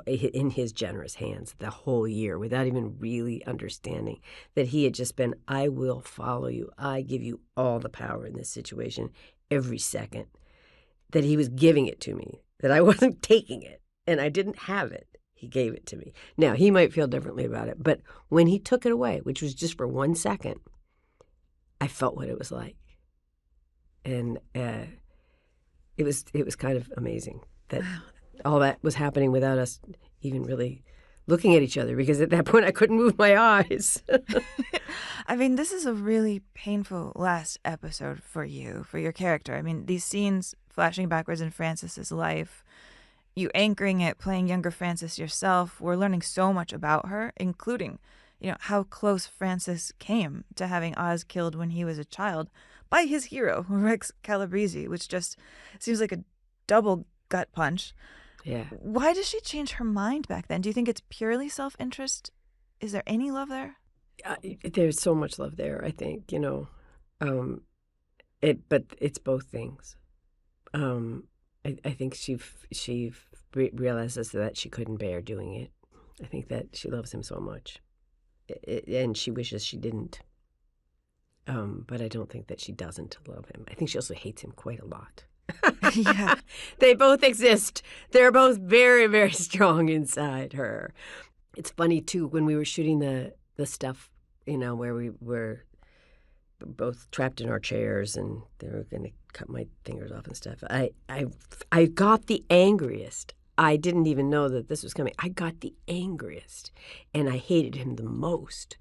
in his generous hands the whole year without even really understanding that he had just been, I will follow you. I give you all the power in this situation every second. That he was giving it to me, that I wasn't taking it and I didn't have it. He gave it to me. Now, he might feel differently about it, but when he took it away, which was just for 1 second, I felt what it was like. And it was kind of amazing that all that was happening without us even really looking at each other, because at that point I couldn't move my eyes. I mean, this is a really painful last episode for you, for your character. I mean, these scenes flashing backwards in Frances's life, you anchoring it, playing younger Frances yourself, we're learning so much about her, including, how close Frances came to having Oz killed when he was a child by his hero, Rex Calabrese, which just seems like a double gut punch. Yeah. Why does she change her mind back then? Do you think it's purely self-interest? Is there any love there? There's so much love there, I think, but it's both things. I think she realizes that she couldn't bear doing it. I think that she loves him so much, and she wishes she didn't. But I don't think that she doesn't love him. I think she also hates him quite a lot. Yeah. They both exist. They're both very, very strong inside her. It's funny, too, when we were shooting the stuff, where we were both trapped in our chairs and they were going to cut my fingers off and stuff. I got the angriest. I didn't even know that this was coming. I got the angriest, and I hated him the most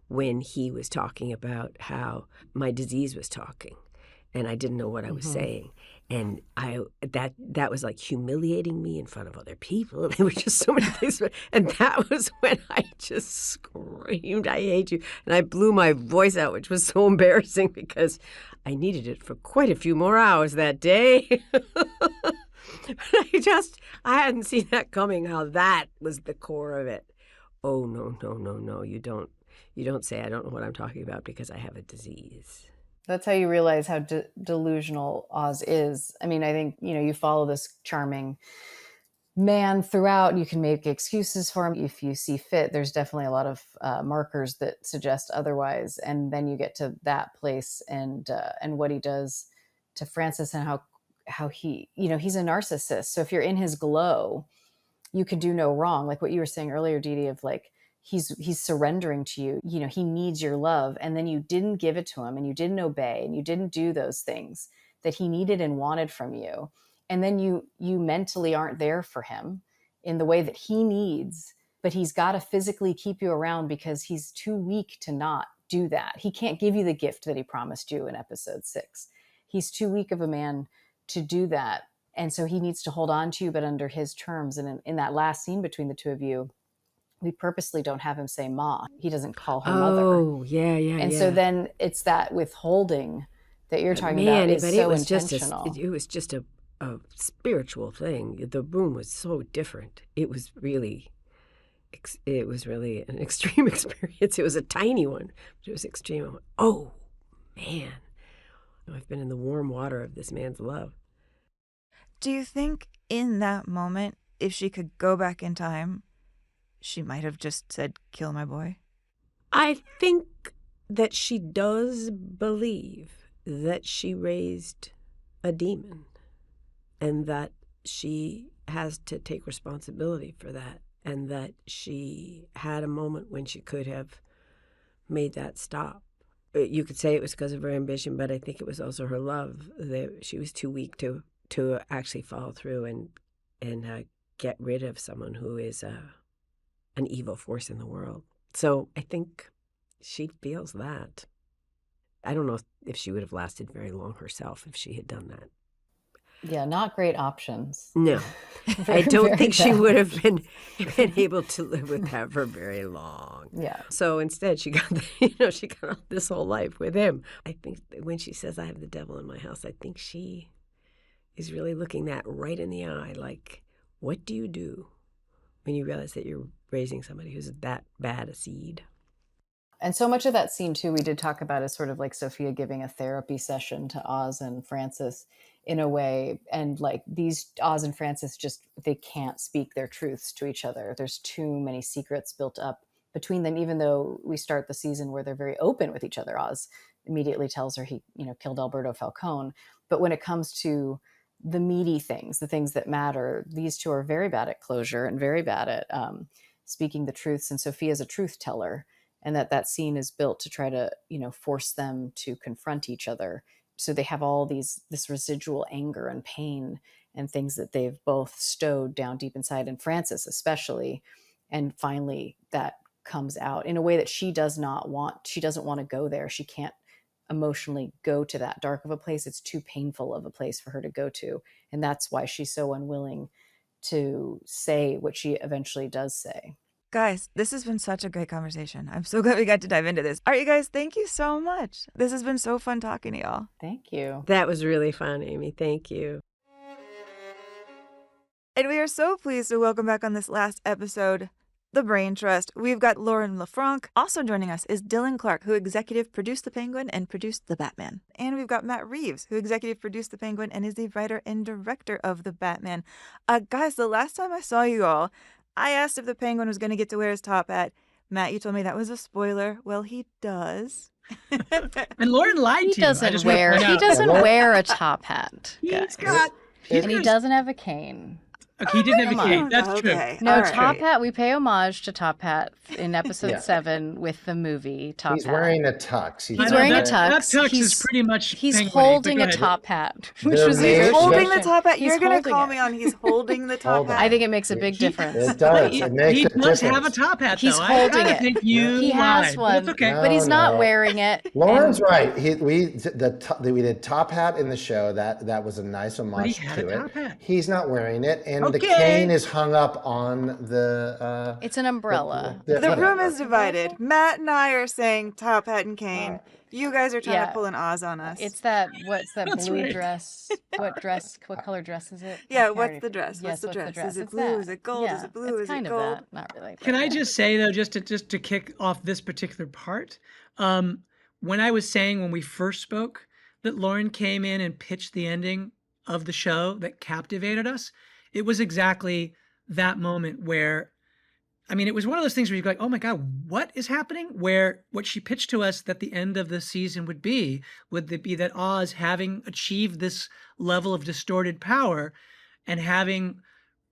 when he was talking about how my disease was talking, and I didn't know what I was saying. And that was like humiliating me in front of other people. There were just so many things. And that was when I just screamed, "I hate you." And I blew my voice out, which was so embarrassing because I needed it for quite a few more hours that day. I hadn't seen that coming, how that was the core of it. Oh, no. You don't say I don't know what I'm talking about because I have a disease. That's how you realize how delusional Oz is. I mean, I think, you follow this charming man throughout. You can make excuses for him if you see fit. There's definitely a lot of markers that suggest otherwise. And then you get to that place and what he does to Frances and how he, he's a narcissist. So if you're in his glow, you can do no wrong. Like what you were saying earlier, Dee, of he's surrendering to you. He needs your love. And then you didn't give it to him and you didn't obey and you didn't do those things that he needed and wanted from you. And then you mentally aren't there for him in the way that he needs, but he's got to physically keep you around because he's too weak to not do that. He can't give you the gift that he promised you in episode 6. He's too weak of a man to do that. And so he needs to hold on to you, but under his terms. And in that last scene between the two of you, we purposely don't have him say Ma. He doesn't call her mother. Oh, yeah. And so then it's that withholding that you're talking about is so intentional. It was just a spiritual thing. The room was so different. It was really an extreme experience. It was a tiny one, but it was extreme. Oh, man. I've been in the warm water of this man's love. Do you think in that moment, if she could go back in time, she might have just said, kill my boy? I think that she does believe that she raised a demon and that she has to take responsibility for that, and that she had a moment when she could have made that stop. You could say it was because of her ambition, but I think it was also her love. That she was too weak to actually follow through and get rid of someone who is an evil force in the world. So I think she feels that. I don't know if she would have lasted very long herself if she had done that. Yeah, not great options. No, I don't think she would have been able to live with that for very long. Yeah. So instead, she got she got this whole life with him. I think when she says, "I have the devil in my house," I think she is really looking that right in the eye. Like, what do you do when you realize that you're raising somebody who's that bad a seed? And so much of that scene, too, we did talk about as sort of like Sofia giving a therapy session to Oz and Francis in a way. And like these Oz and Francis they can't speak their truths to each other. There's too many secrets built up between them, even though we start the season where they're very open with each other. Oz immediately tells her he, killed Alberto Falcone. But when it comes to the meaty things, the things that matter, these two are very bad at closure and very bad at speaking the truths. And Sofia's a truth teller. And that scene is built to try to, force them to confront each other. So they have all this residual anger and pain and things that they've both stowed down deep inside, and Francis especially. And finally that comes out in a way that she doesn't want to go there. She can't emotionally go to that dark of a place. It's too painful of a place for her to go to. And that's why she's so unwilling to say what she eventually does say. Guys, this has been such a great conversation. I'm so glad we got to dive into this. All right, you guys, thank you so much. This has been so fun talking to y'all. Thank you. That was really fun, Amy. Thank you. And we are so pleased to welcome back on this last episode, The Brain Trust. We've got Lauren LeFranc. Also joining us is Dylan Clark, who executive produced The Penguin and produced The Batman. And we've got Matt Reeves, who executive produced The Penguin and is the writer and director of The Batman. Guys, the last time I saw you all, I asked if the Penguin was going to get to wear his top hat. Matt, you told me that was a spoiler. Well, he does. And Lauren lied to you. He doesn't wear a top hat. He's got... And he doesn't have a cane. Okay, he didn't have a cane. That's true. No, Top Hat, we pay homage to Top Hat in episode 7 with the movie Top Hat. He's wearing a tux. He's wearing a tux. That tux is pretty much He's penguin-y, holding a top hat. Which was he's holding the top hat. You're going to call me on he's holding the top hat. I think it makes a big difference. It does. It makes he a does difference. have a top hat, though. He's holding it. Think you he has lied. one, That's okay. but he's not wearing it. Lauren's right. We did top hat in the show. That was a nice homage to it. Top hat. He's not wearing it, and the cane is hung up on the. It's an umbrella. The room is divided. Matt and I are saying top hat and cane. You guys are trying to pull an Oz on us. It's what's that blue dress? What color dress is it? Yeah, what's the dress? Yes, what's the dress? Is it It's blue? that. Is it gold? Yeah, Is it blue? Is it's it kind gold? of that. Not really. Can I just say, though, just to kick off this particular part, when I was saying when we first spoke that Lauren came in and pitched the ending of the show that captivated us, it was exactly that moment where, I mean, it was one of those things where you're like, oh my God, what is happening? Where what she pitched to us that the end of the season would be that Oz, having achieved this level of distorted power and having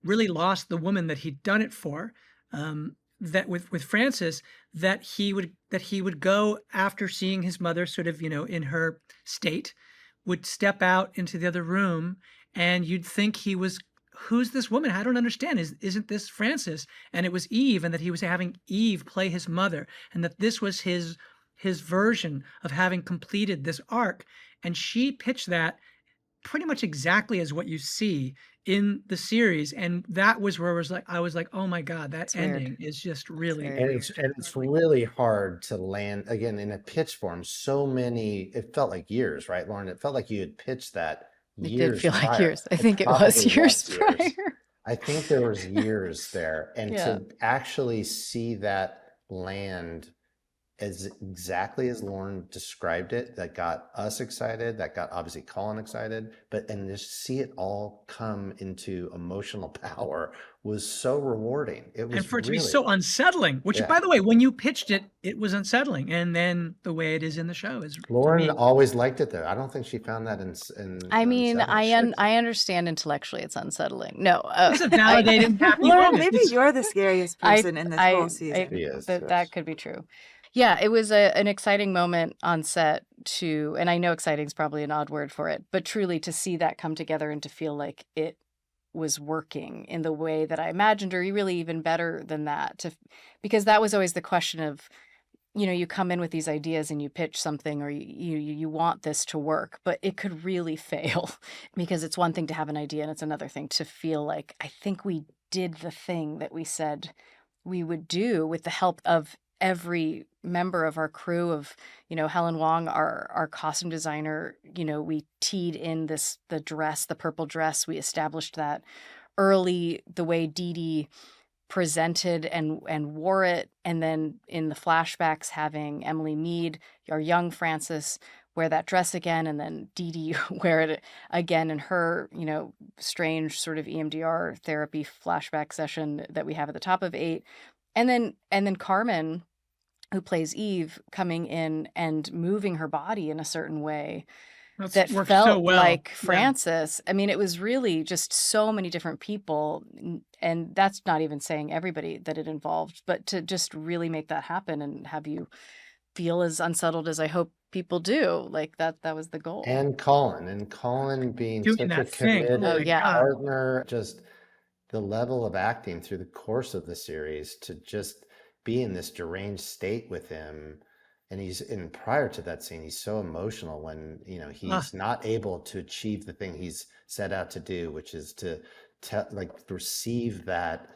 really lost the woman that he'd done it for, that with Francis, that he would go after seeing his mother sort of, in her state, would step out into the other room, and you'd think he was who's this woman? I don't understand. Isn't this Frances? And it was Eve, and that he was having Eve play his mother, and that this was his version of having completed this arc. And she pitched that pretty much exactly as what you see in the series, and that was where I was like, oh my God, that It's ending weird. is just really And it's really hard to land again in a pitch form. So many, it felt like years, right, Lauren? It felt like you had pitched that It years did feel like prior. years. I think it was probably years was prior. I think there was years there, and Yeah. to actually see that land as exactly as Lauren described it, that got us excited, that got obviously Colin excited, and just see it all come into emotional power was so rewarding. It was, and for it to really, be so unsettling, which Yeah. by the way, when you pitched it, it was unsettling, and then the way it is in the show is, to Lauren me, always liked it though. I don't think she found that in I mean, unsettling. I understand intellectually it's unsettling. No, it's a validating happy Lauren, moment. maybe you're the scariest person in this whole season. She is, that yes. could be true. Yeah, it was an exciting moment on set and I know exciting is probably an odd word for it, but truly to see that come together and to feel like it was working in the way that I imagined, or really even better than that, because that was always the question of, you come in with these ideas and you pitch something, or you want this to work, but it could really fail because it's one thing to have an idea and it's another thing to feel like, I think we did the thing that we said we would do with the help of every member of our crew of, Helen Wong, our costume designer. We teed in the purple dress. We established that early, the way Dee Dee presented and wore it. And then in the flashbacks, having Emily Mead, our young Frances, wear that dress again, and then Dee Dee wear it again in her, strange sort of EMDR therapy flashback session that we have at the top of 8. And then Carmen, who plays Eve, coming in and moving her body in a certain way that worked felt so well. like Yeah. Frances. I mean, it was really just so many different people, and that's not even saying everybody that it involved, but to just really make that happen and have you feel as unsettled as I hope people do, like that was the goal. And Colin being Doing such a that thing. committed Oh, yeah. partner, just the level of acting through the course of the series to just be in this deranged state with him. And prior to that scene, he's so emotional when, he's not able to achieve the thing he's set out to do, which is to receive that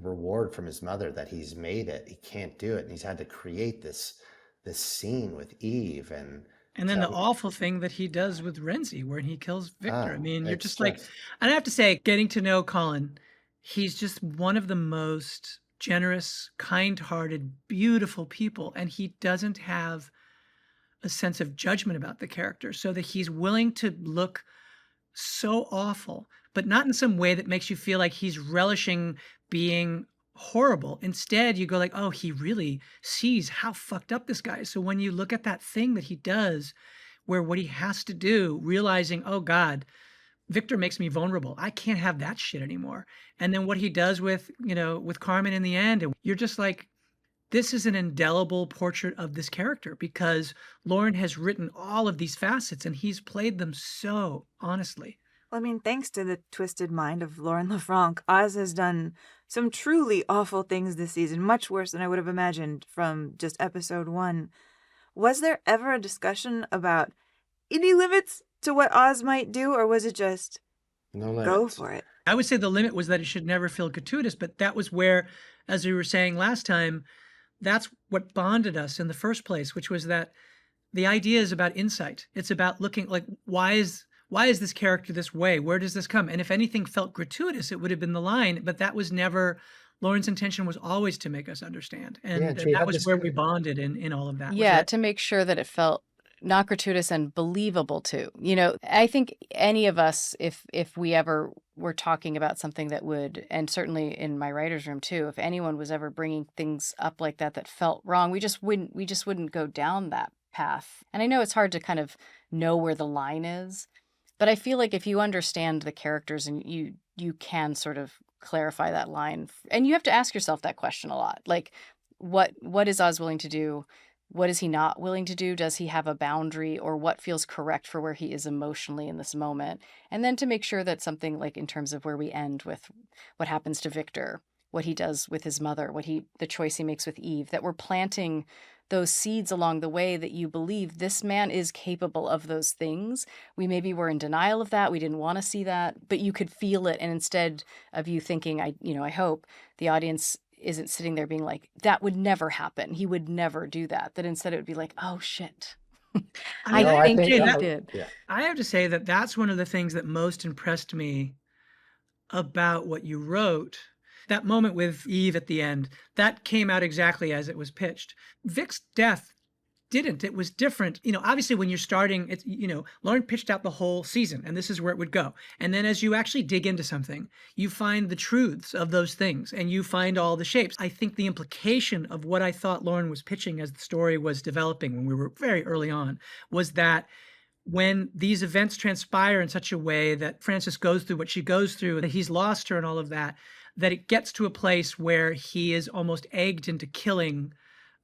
reward from his mother, that he's made it. He can't do it. And he's had to create this scene with Eve. And then the awful thing that he does with Rhenzy, where he kills Victor. I mean, you're just like, and I have to say, getting to know Colin, he's just one of the most generous, kind-hearted, beautiful people, and he doesn't have a sense of judgment about the character, so that he's willing to look so awful, but not in some way that makes you feel like he's relishing being horrible. Instead, you go like, oh, he really sees how fucked up this guy is. So when you look at that thing that he does, where what he has to do, realizing, oh God, Victor makes me vulnerable, I can't have that shit anymore. And then what he does with Carmen in the end, and you're just like, this is an indelible portrait of this character, because Lauren has written all of these facets and he's played them so honestly. Well, I mean, thanks to the twisted mind of Lauren LeFranc, Oz has done some truly awful things this season, much worse than I would have imagined from just episode 1. Was there ever a discussion about any limits to what Oz might do, or was it just no limits? Go for it? I would say the limit was that it should never feel gratuitous, but that was where, as we were saying last time, that's what bonded us in the first place, which was that the idea is about insight. It's about looking like, why is this character this way? Where does this come? And if anything felt gratuitous, it would have been the line, but that was never, Lauren's intention was always to make us understand. And that was where we bonded in all of that. Yeah, to make sure that it felt not gratuitous and believable too. I think any of us, if we ever were talking about something that would, and certainly in my writer's room too, if anyone was ever bringing things up like that felt wrong, we just wouldn't go down that path. And I know it's hard to kind of know where the line is, but I feel like if you understand the characters and you can sort of clarify that line, and you have to ask yourself that question a lot, like what is Oz willing to do? What is he not willing to do? Does he have a boundary, or what feels correct for where he is emotionally in this moment? And then to make sure that something like in terms of where we end with what happens to Victor, what he does with his mother, the choice he makes with Eve, that we're planting those seeds along the way that you believe this man is capable of those things. We maybe were in denial of that. We didn't want to see that, but you could feel it. And instead of you thinking, I hope the audience isn't sitting there being like, that would never happen. He would never do that. That instead it would be like, oh shit. I think he did. Yeah. I have to say that that's one of the things that most impressed me about what you wrote. That moment with Eve at the end, that came out exactly as it was pitched. Vic's death didn't. It was different. Obviously when you're starting, Lauren pitched out the whole season and this is where it would go. And then as you actually dig into something, you find the truths of those things and you find all the shapes. I think the implication of what I thought Lauren was pitching as the story was developing when we were very early on was that when these events transpire in such a way that Frances goes through what she goes through, that he's lost her and all of that, that it gets to a place where he is almost egged into killing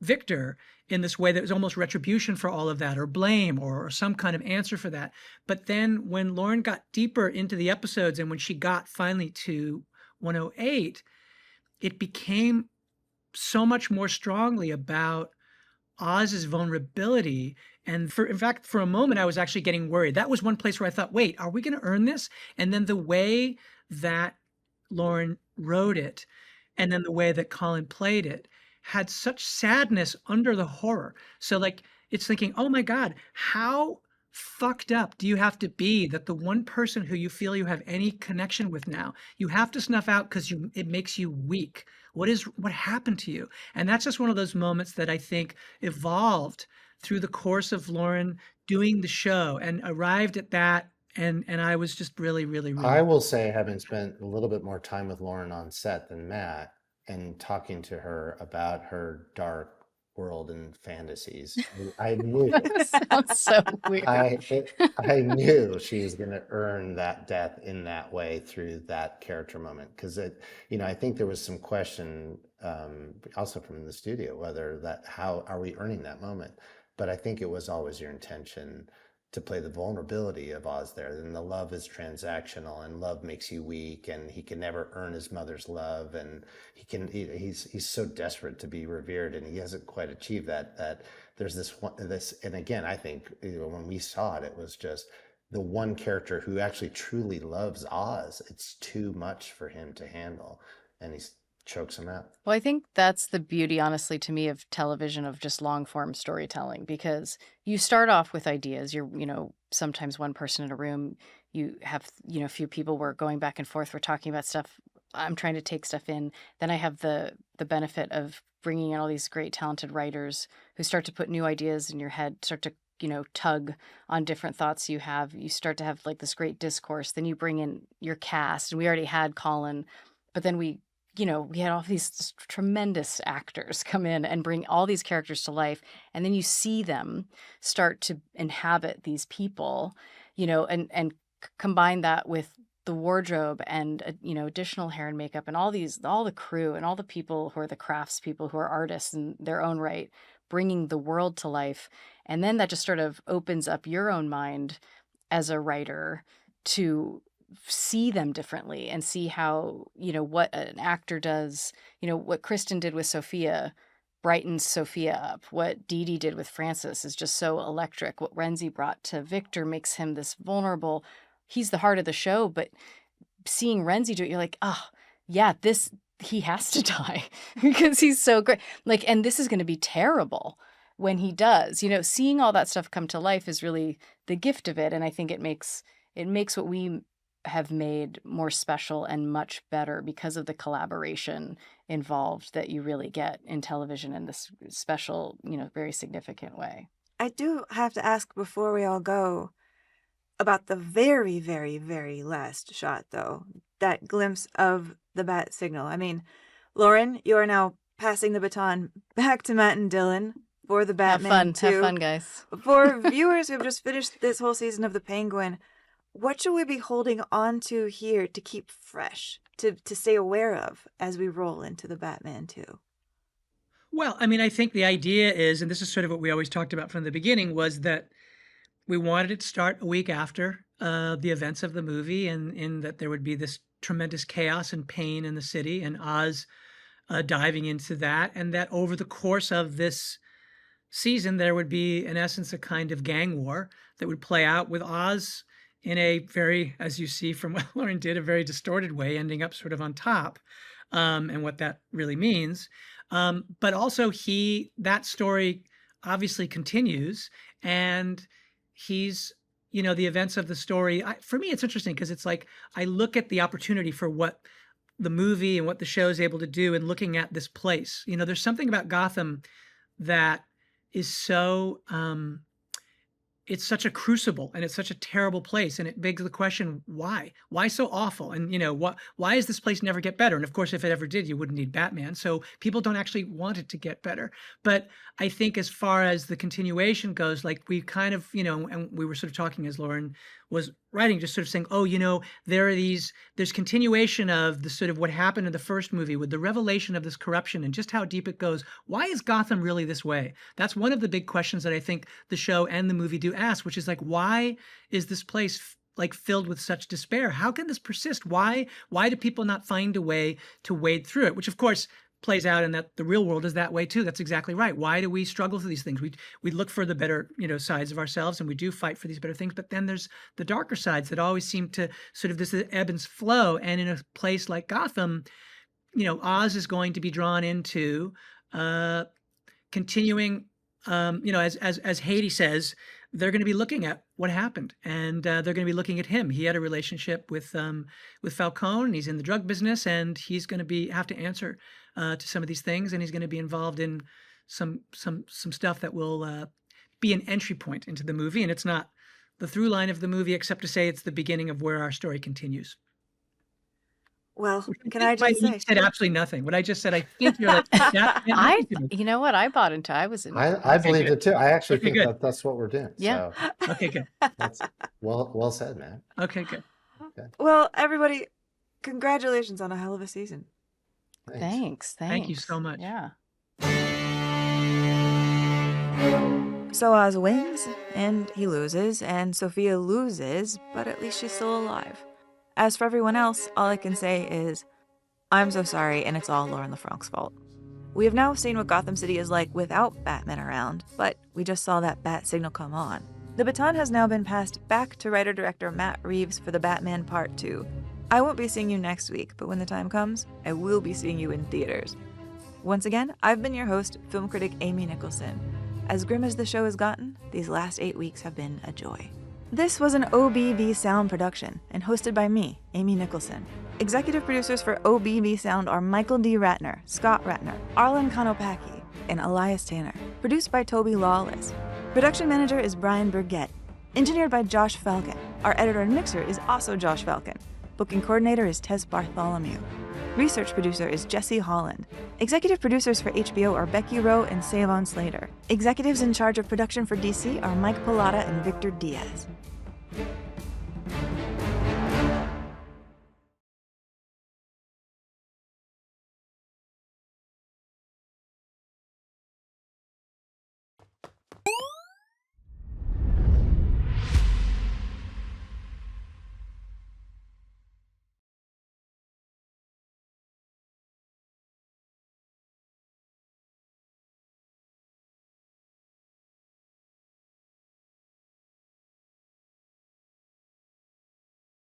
Victor in this way that was almost retribution for all of that, or blame, or some kind of answer for that. But then when Lauren got deeper into the episodes and when she got finally to 108, it became so much more strongly about Oz's vulnerability. And in fact, for a moment, I was actually getting worried. That was one place where I thought, wait, are we going to earn this? And then the way that Lauren wrote it, and then the way that Colin played it, had such sadness under the horror. So it's thinking, oh my God, how fucked up do you have to be that the one person who you feel you have any connection with now, you have to snuff out because it makes you weak. What happened to you? And that's just one of those moments that I think evolved through the course of Lauren doing the show and arrived at that. And I was just really, really, really. I will say, having spent a little bit more time with Lauren on set than Matt, and talking to her about her dark world and fantasies, I knew That sounds so weird. I knew she was going to earn that death in that way through that character moment. Because I think there was some question also from the studio how are we earning that moment? But I think it was always your intention to play the vulnerability of Oz there. And the love is transactional, and love makes you weak, and he can never earn his mother's love, and he's so desperate to be revered, and he hasn't quite achieved that there's this, and again, I think when we saw it, it was just the one character who actually truly loves Oz. It's too much for him to handle, and he chokes him out. Well, I think that's the beauty, honestly, to me, of television, of just long form storytelling, because you start off with ideas. You're, sometimes one person in a room, you have, a few people, we're going back and forth. We're talking about stuff. I'm trying to take stuff in. Then I have the benefit of bringing in all these great, talented writers who start to put new ideas in your head, start to, tug on different thoughts you have. You start to have this great discourse. Then you bring in your cast, and we already had Colin, but then we had all these tremendous actors come in and bring all these characters to life. And then you see them start to inhabit these people, and combine that with the wardrobe and, additional hair and makeup and all the crew and all the people who are the crafts people, who are artists in their own right, bringing the world to life. And then that just sort of opens up your own mind as a writer to see them differently and see how, what an actor does, what Cristin did with Sofia brightens Sofia up. What Dee Dee did with Frances is just so electric. What Rhenzy brought to Victor makes him this vulnerable. He's the heart of the show, but seeing Rhenzy do it, you're like, oh, yeah, he has to die because he's so great. And this is going to be terrible when he does. Seeing all that stuff come to life is really the gift of it. And I think it makes what we have made more special and much better because of the collaboration involved that you really get in television in this special, very significant way. I do have to ask before we all go about the very, very, very last shot, though. That glimpse of the bat signal. I mean, Lauren, you are now passing the baton back to Matt and Dylan for the Batman 2. Have fun, guys. For viewers who have just finished this whole season of The Penguin, what should we be holding on to here to keep fresh, to stay aware of as we roll into the Batman 2? Well, I mean, I think the idea is, and this is sort of what we always talked about from the beginning, was that we wanted it to start a week after the events of the movie, and in that there would be this tremendous chaos and pain in the city, and Oz diving into that, and that over the course of this season, there would be, in essence, a kind of gang war that would play out with Oz in a very, as you see from what Lauren did, a very distorted way, ending up sort of on top, and what that really means. But also that story obviously continues, and he's, the events of the story. For me, it's interesting because it's like, I look at the opportunity for what the movie and what the show is able to do and looking at this place. There's something about Gotham that is so, it's such a crucible, and it's such a terrible place, and it begs the question, why so awful? And why does this place never get better? And of course, if it ever did, you wouldn't need Batman. So people don't actually want it to get better. But I think as far as the continuation goes, like we kind of, and we were sort of talking as Lauren was writing, just sort of saying, there's continuation of the sort of what happened in the first movie with the revelation of this corruption and just how deep it goes. Why is Gotham really this way? That's one of the big questions that I think the show and the movie do ask, which is like, why is this place like filled with such despair? How can this persist? Why do people not find a way to wade through it? Which of course plays out in that the real world is that way too. That's exactly right. Why do we struggle through these things? We look for the better, sides of ourselves, and we do fight for these better things. But then there's the darker sides that always seem to sort of this ebb and flow. And in a place like Gotham, Oz is going to be drawn into continuing. As Haiti says, they're going to be looking at what happened, and they're going to be looking at him. He had a relationship with Falcone, and he's in the drug business, and he's going to have to answer to some of these things, and he's going to be involved in some stuff that will be an entry point into the movie. And it's not the through line of the movie, except to say it's the beginning of where our story continues. Well, can I just say? You said absolutely nothing. What I just said, I think you're like, you know what? I bought into. I was in. I believed it too. I actually think that's what we're doing. Yeah. So okay, good. That's well said, man. Okay, good. Okay. Well, everybody, congratulations on a hell of a season. Thanks. Thank you so much. Yeah. So Oz wins, and he loses, and Sofia loses, but at least she's still alive. As for everyone else, all I can say is, I'm so sorry, and it's all Lauren LeFranc's fault. We have now seen what Gotham City is like without Batman around, but we just saw that bat signal come on. The baton has now been passed back to writer-director Matt Reeves for the Batman Part 2. I won't be seeing you next week, but when the time comes, I will be seeing you in theaters. Once again, I've been your host, film critic Amy Nicholson. As grim as the show has gotten, these last 8 weeks have been a joy. This was an OBB Sound production and hosted by me, Amy Nicholson. Executive producers for OBB Sound are Michael D. Ratner, Scott Ratner, Arlen Konopacki, and Elias Tanner. Produced by Toby Lawless. Production manager is Brian Burgett. Engineered by Josh Falcon. Our editor and mixer is also Josh Falcon. Booking coordinator is Tess Bartholomew. Research producer is Jesse Holland. Executive producers for HBO are Becky Rowe and Savon Slater. Executives in charge of production for DC are Mike Pilata and Victor Diaz.